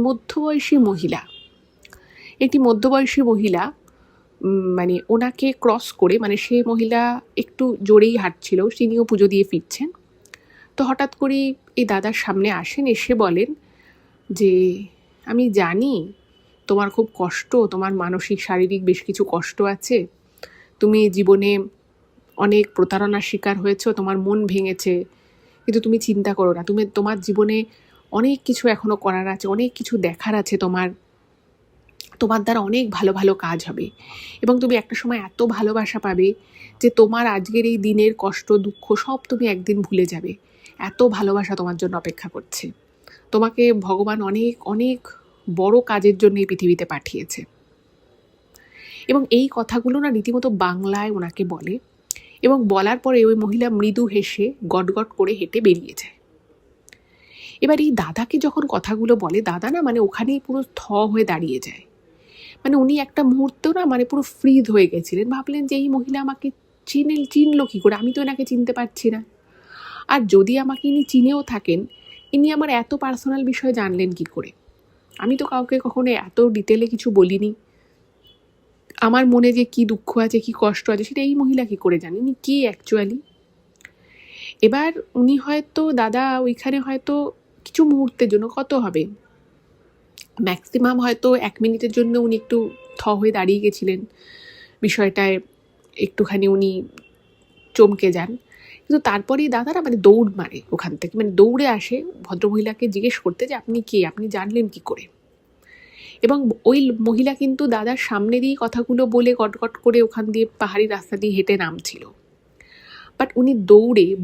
মধ্যবয়সী মহিলা মানে ওনাকে ক্রস করে, মানে সে মহিলা একটু জোরেই হাঁটছিল, তিনিও পুজো দিয়ে ফিরছেন। তো হঠাৎ করেই এই দাদার সামনে আসেন, এসে বলেন যে আমি জানি তোমার খুব কষ্ট, তোমার মানসিক শারীরিক বেশ কিছু কষ্ট আছে, তুমি জীবনে অনেক প্রতারণার শিকার হয়েছো, তোমার মন ভেঙেছে, কিন্তু তুমি চিন্তা করো না, তোমার জীবনে অনেক কিছু এখনো করার আছে, অনেক কিছু দেখার আছে, তোমার দ্বারা অনেক ভালো ভালো কাজ হবে এবং তুমি একটা সময় এত ভালোবাসা পাবে যে তোমার আজকের এই দিনের কষ্ট দুঃখ সব তুমি একদিন ভুলে যাবে। এত ভালোবাসা তোমার জন্য অপেক্ষা করছে, তোমাকে ভগবান অনেক অনেক বড় কাজের জন্য এই পৃথিবীতে পাঠিয়েছে। এবং এই কথাগুলো না রীতিমতো বাংলায় ওনাকে বলে এবং বলার পরে ওই মহিলা মৃদু হেসে গটগট করে হেঁটে বেরিয়ে যায়। এবার এই দাদাকে যখন কথাগুলো বলে, দাদা না মানে ওখানেই পুরো হয়ে দাঁড়িয়ে যায়। মানে উনি একটা মুহূর্তেও না মানে পুরো ফ্রিজ হয়ে গেছিলেন, ভাবলেন যে এই মহিলা আমাকে চিনলো কী করে, আমি তো এনাকে চিনতে পারছি না। আর যদি আমাকে ইনি চিনেও থাকেন, ইনি আমার এত পার্সোনাল বিষয় জানলেন কি করে? আমি তো কাউকে কখনো এত ডিটেলে কিছু বলিনি। আমার মনে যে কি দুঃখ আছে, কি কষ্ট আছে, সেটা এই মহিলা কি করে জানেন? ইনি কি অ্যাকচুয়ালি? এবার উনি হয়তো দাদা ওইখানে হয়তো কিছু মুহূর্তের জন্য, কত হবে, ম্যাক্সিমাম হয়তো 1 মিনিটের জন্য উনি একটু হয়ে দাঁড়িয়ে গেছিলেন, বিষয়টায় একটুখানি উনি চমকে যান। কিন্তু তারপরেই দাদারা মানে দৌড় মারে ওখান থেকে, মানে দৌড়ে আসে ভদ্রমহিলাকে জিজ্ঞেস করতে যে আপনি কে, আপনি জানলেন কি করে? এবং ওই মহিলা কিন্তু দাদার সামনে দিয়েই কথাগুলো বলে গটগট করে ওখান দিয়ে পাহাড়ি রাস্তা দিয়ে হেঁটে নামছিল। বাট উনি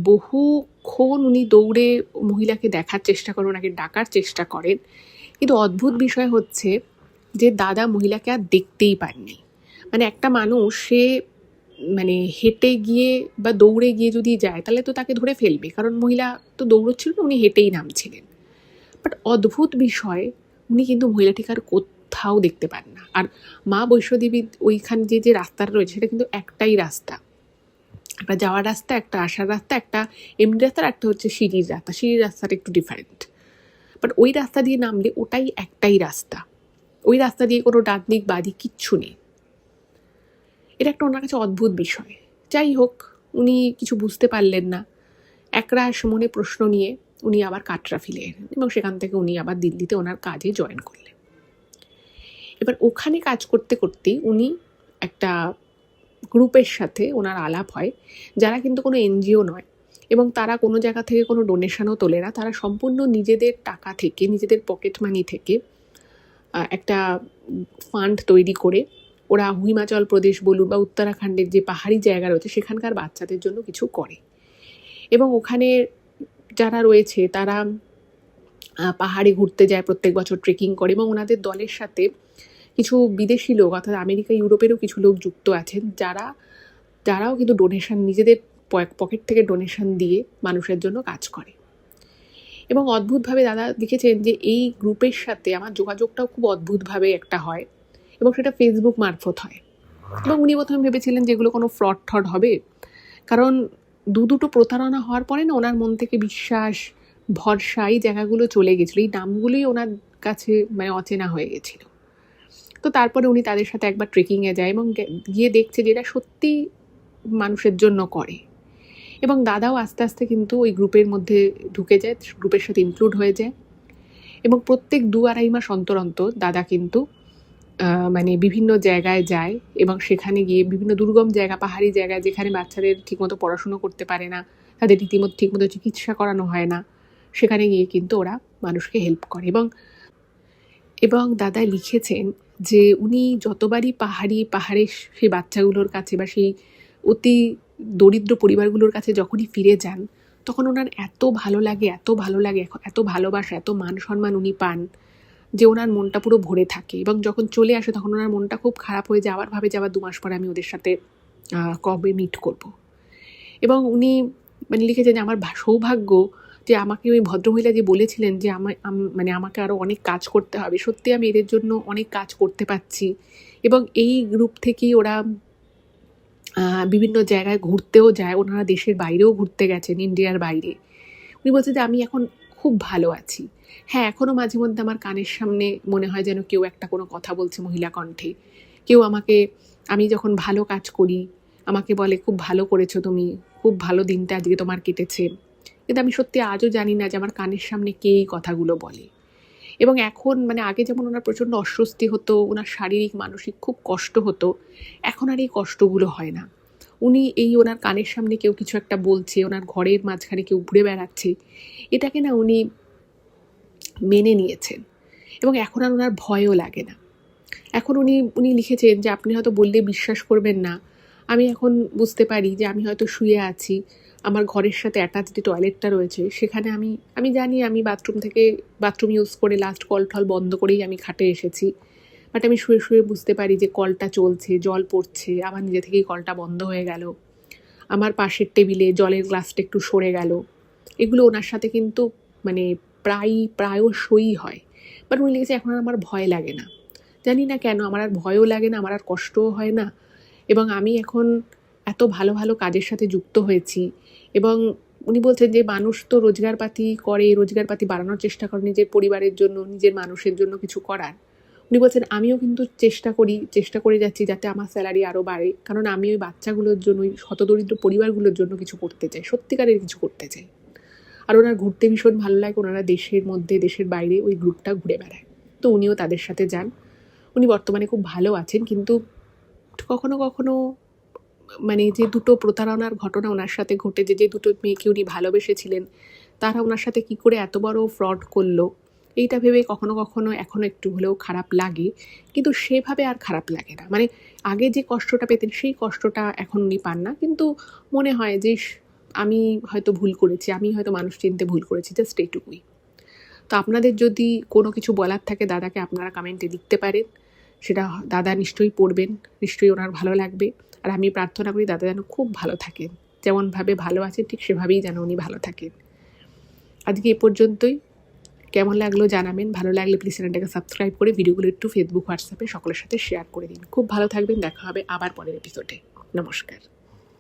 বহুক্ষণ দৌড়ে মহিলাকে দেখার চেষ্টা করেন, ওনাকে ডাকার চেষ্টা করেন, কিন্তু অদ্ভুত বিষয় হচ্ছে যে দাদা মহিলাকে আর দেখতেই পাননি। মানে একটা মানুষ সে মানে হেঁটে গিয়ে বা দৌড়ে গিয়ে যদি যায় তাহলে তো তাকে ধরে ফেলবে, কারণ মহিলা তো দৌড়চ্ছিল না, উনি হেঁটেই নামছিলেন। বাট অদ্ভুত বিষয়, উনি কিন্তু মহিলাটিকে আর কোথাও দেখতে পান না। আর মা বৈষ্ণোদেবীর ওইখান যে রাস্তাটা রয়েছে সেটা কিন্তু একটাই রাস্তা, একটা যাওয়ার রাস্তা, একটা আসার রাস্তা, একটা এমনি রাস্তা, একটা হচ্ছে সিঁড়ির রাস্তাটা একটু ডিফারেন্ট। বাট ওই রাস্তা দিয়ে নামলে ওটাই একটাই রাস্তা, ওই রাস্তা দিয়ে কোনো ডান দিক বাদিক কিচ্ছু নেই। এটা একটা ওনার কাছে অদ্ভুত বিষয়। যাই হোক, উনি কিছু বুঝতে পারলেন না, একরাশ মনে প্রশ্ন নিয়ে উনি আবার কাটরা ফিরে এলেন এবং সেখান থেকে উনি আবার দিল্লিতে ওনার কাজে জয়েন করলেন। এবার ওখানে কাজ করতে করতেই উনি একটা গ্রুপের সাথে ওনার আলাপ হয়, যারা কিন্তু কোনো এনজিও নয় এবং তারা কোনো জায়গা থেকে কোনো ডোনেশনও তোলে না, তারা সম্পূর্ণ নিজেদের টাকা থেকে, নিজেদের পকেট মানি থেকে একটা ফান্ড তৈরি করে ওরা হিমাচল প্রদেশ বলুন বা উত্তরাখণ্ডের যে পাহাড়ি জায়গা রয়েছে সেখানকার বাচ্চাদের জন্য কিছু করে। এবং ওখানে যারা রয়েছে তারা পাহাড়ে ঘুরতে যায়, প্রত্যেক বছর ট্রেকিং করে এবং ওনাদের দলের সাথে কিছু বিদেশি লোক অর্থাৎ আমেরিকা ইউরোপেরও কিছু লোক যুক্ত আছেন, যারাও কিন্তু ডোনেশন, নিজেদের পকেট থেকে ডোনেশন দিয়ে মানুষের জন্য কাজ করে। এবং অদ্ভুতভাবে দাদা দেখেছেন যে এই গ্রুপের সাথে আমার যোগাযোগটাও খুব অদ্ভুতভাবে একটা হয় এবং সেটা ফেসবুক মারফত হয়। এবং উনি প্রথমে ভেবেছিলেন যে এগুলো কোনো ফ্রড হবে, কারণ দুটো প্রতারণা হওয়ার পরে না ওনার মন থেকে বিশ্বাস, ভরসা, এই জায়গাগুলো চলে গেছিলো, এই নামগুলোই ওনার কাছে মানে অচেনা হয়ে গেছিল। তো তারপরে উনি তাদের সাথে একবার ট্রেকিংয়ে যায় এবং গিয়ে দেখছে যে এরা সত্যি মানুষের জন্য করে। এবং দাদাও আস্তে আস্তে কিন্তু ওই গ্রুপের মধ্যে ঢুকে যায়, গ্রুপের সাথে ইনক্লুড হয়ে যায় এবং প্রত্যেক 2-2.5 মাস অন্তর অন্তর দাদা কিন্তু মানে বিভিন্ন জায়গায় যায় এবং সেখানে গিয়ে বিভিন্ন দুর্গম জায়গা, পাহাড়ি জায়গায় যেখানে বাচ্চাদের ঠিকমতো পড়াশুনো করতে পারে না, তাদের রীতিমতো ঠিকমতো চিকিৎসা করানো হয় না, সেখানে গিয়ে কিন্তু ওরা মানুষকে হেল্প করে। এবং দাদা লিখেছেন যে উনি যতবারই পাহাড়ে সেই বাচ্চাগুলোর কাছে বা সেই অতি দরিদ্র পরিবারগুলোর কাছে যখনই ফিরে যান তখন ওনার এত ভালো লাগে, এত ভালো লাগে, এত ভালোবাসা, এত মান সম্মান উনি পান যে ওনার মনটা পুরো ভরে থাকে। এবং যখন চলে আসে তখন ওনার মনটা খুব খারাপ হয়ে যায়, আবার ভাবে যে আবার 2 মাস পরে আমি ওদের সাথে কবে মিট করব। এবং উনি মানে লিখেছেন যে আমার সৌভাগ্য যে আমাকে ওই ভদ্রমহিলা যে বলেছিলেন যে মানে আমাকে আরও অনেক কাজ করতে হবে, সত্যি আমি এদের জন্য অনেক কাজ করতে পারছি। এবং এই গ্রুপ থেকেই ওরা বিভিন্ন জায়গায় ঘুরতেও যায়, ওনারা দেশের বাইরেও ঘুরতে গেছেন, ইন্ডিয়ার বাইরে। উনি বলছেন যে আমি এখন খুব ভালো আছি। হ্যাঁ, এখনও মাঝে মধ্যে আমার কানের সামনে মনে হয় যেন কেউ একটা কোনো কথা বলছে মহিলা কণ্ঠে। কেউ আমাকে, আমি যখন ভালো কাজ করি আমাকে বলে খুব ভালো করেছো তুমি, খুব ভালো দিনটা আজকে তোমার কেটেছে। কিন্তু আমি সত্যি আজও জানি না যে আমার কানের সামনে কে এই কথাগুলো বলে। এবং এখন মানে আগে যেমন ওনার প্রচণ্ড অস্বস্তি হতো, ওনার শারীরিক মানসিক খুব কষ্ট হতো, এখন আর এই কষ্টগুলো হয় না। উনি এই ওনার কানের সামনে কেউ কিছু একটা বলছে, ওনার ঘরের মাঝখানে কেউ ঘুরে বেড়াচ্ছে, এটাকে না উনি মেনে নিয়েছেন। এবং এখন আর ওনার ভয়ও লাগে না। এখন উনি লিখেছেন যে আপনি হয়তো বললে বিশ্বাস করবেন না, আমি এখন বুঝতে পারি যে আমি হয়তো শুয়ে আছি, আমার ঘরের সাথে অ্যাটাচ যে টয়লেটটা রয়েছে সেখানে আমি জানি আমি বাথরুম ইউজ করে লাস্ট কল টল বন্ধ করেই আমি খাটে এসেছি, বাট আমি শুয়ে শুয়ে বুঝতে পারি যে কলটা চলছে, জল পড়ছে, আবার নিজে থেকেই কলটা বন্ধ হয়ে গেল, আমার পাশের টেবিলে জলের গ্লাসটা একটু সরে গেল। এগুলো ওনার সাথে কিন্তু মানে প্রায়শই হয়। বাট উনি লিখেছে এখন আর আমার ভয় লাগে না। জানি না কেন আমার আর ভয়ও লাগে না, আমার আর কষ্টও হয় না। এবং আমি এখন এত ভালো ভালো কাজের সাথে যুক্ত হয়েছি। এবং উনি বলছেন যে মানুষ তো রোজগারপাতি করে, রোজগারপাতি বাড়ানোর চেষ্টা করে নিজের পরিবারের জন্য, নিজের মানুষের জন্য কিছু করার। উনি বলছেন আমিও কিন্তু চেষ্টা করে যাচ্ছি যাতে আমার স্যালারি আরও বাড়ে, কারণ আমি ওই বাচ্চাগুলোর জন্য, ওই হতদরিদ্র পরিবারগুলোর জন্য কিছু করতে চাই, সত্যিকারের কিছু করতে চাই। আর ওনার ঘুরতে ভীষণ ভালো লাগে, ওনারা দেশের মধ্যে দেশের বাইরে ওই গ্রুপটা ঘুরে বেড়ায়, তো উনিও তাদের সাথে যান। উনি বর্তমানে খুব ভালো আছেন, কিন্তু কখনো কখনো মানে যে দুটো প্রতারণার ঘটনা ওনার সাথে ঘটেছে, যে দুটো মেয়েকে উনি ভালোবেসেছিলেন তারা ওনার সাথে কি করে এত বড় ফ্রড করলো, এইটা ভেবে কখনো কখনো এখনও একটু হলেও খারাপ লাগে। কিন্তু সেভাবে আর খারাপ লাগে না, মানে আগে যে কষ্টটা পেতেন সেই কষ্টটা এখন উনি পান না। কিন্তু মনে হয় যে আমি হয়তো ভুল করেছি, আমি হয়তো মানুষ চিনতে ভুল করেছি, জাস্ট এইটুকুই। তো আপনাদের যদি কোনো কিছু বলার থাকে দাদাকে আপনারা কমেন্টে লিখতে পারেন, সেটা দাদা নিশ্চয়ই পড়বেন, নিশ্চয়ই ওনার ভালো লাগবে। আর আমি প্রার্থনা করি দাদা যেন খুব ভালো থাকেন, যেমনভাবে ভালো আছেন ঠিক সেভাবেই যেন উনি ভালো থাকেন। আজকে এ পর্যন্তই। কেমন লাগলো জানাবেন, ভালো লাগলে প্লিজ চ্যানেলটাকে সাবস্ক্রাইব করে ভিডিওগুলো একটু ফেসবুক হোয়াটসঅ্যাপে সকলের সাথে শেয়ার করে দিন। খুব ভালো থাকবেন, দেখা হবে আবার পরের এপিসোডে। নমস্কার।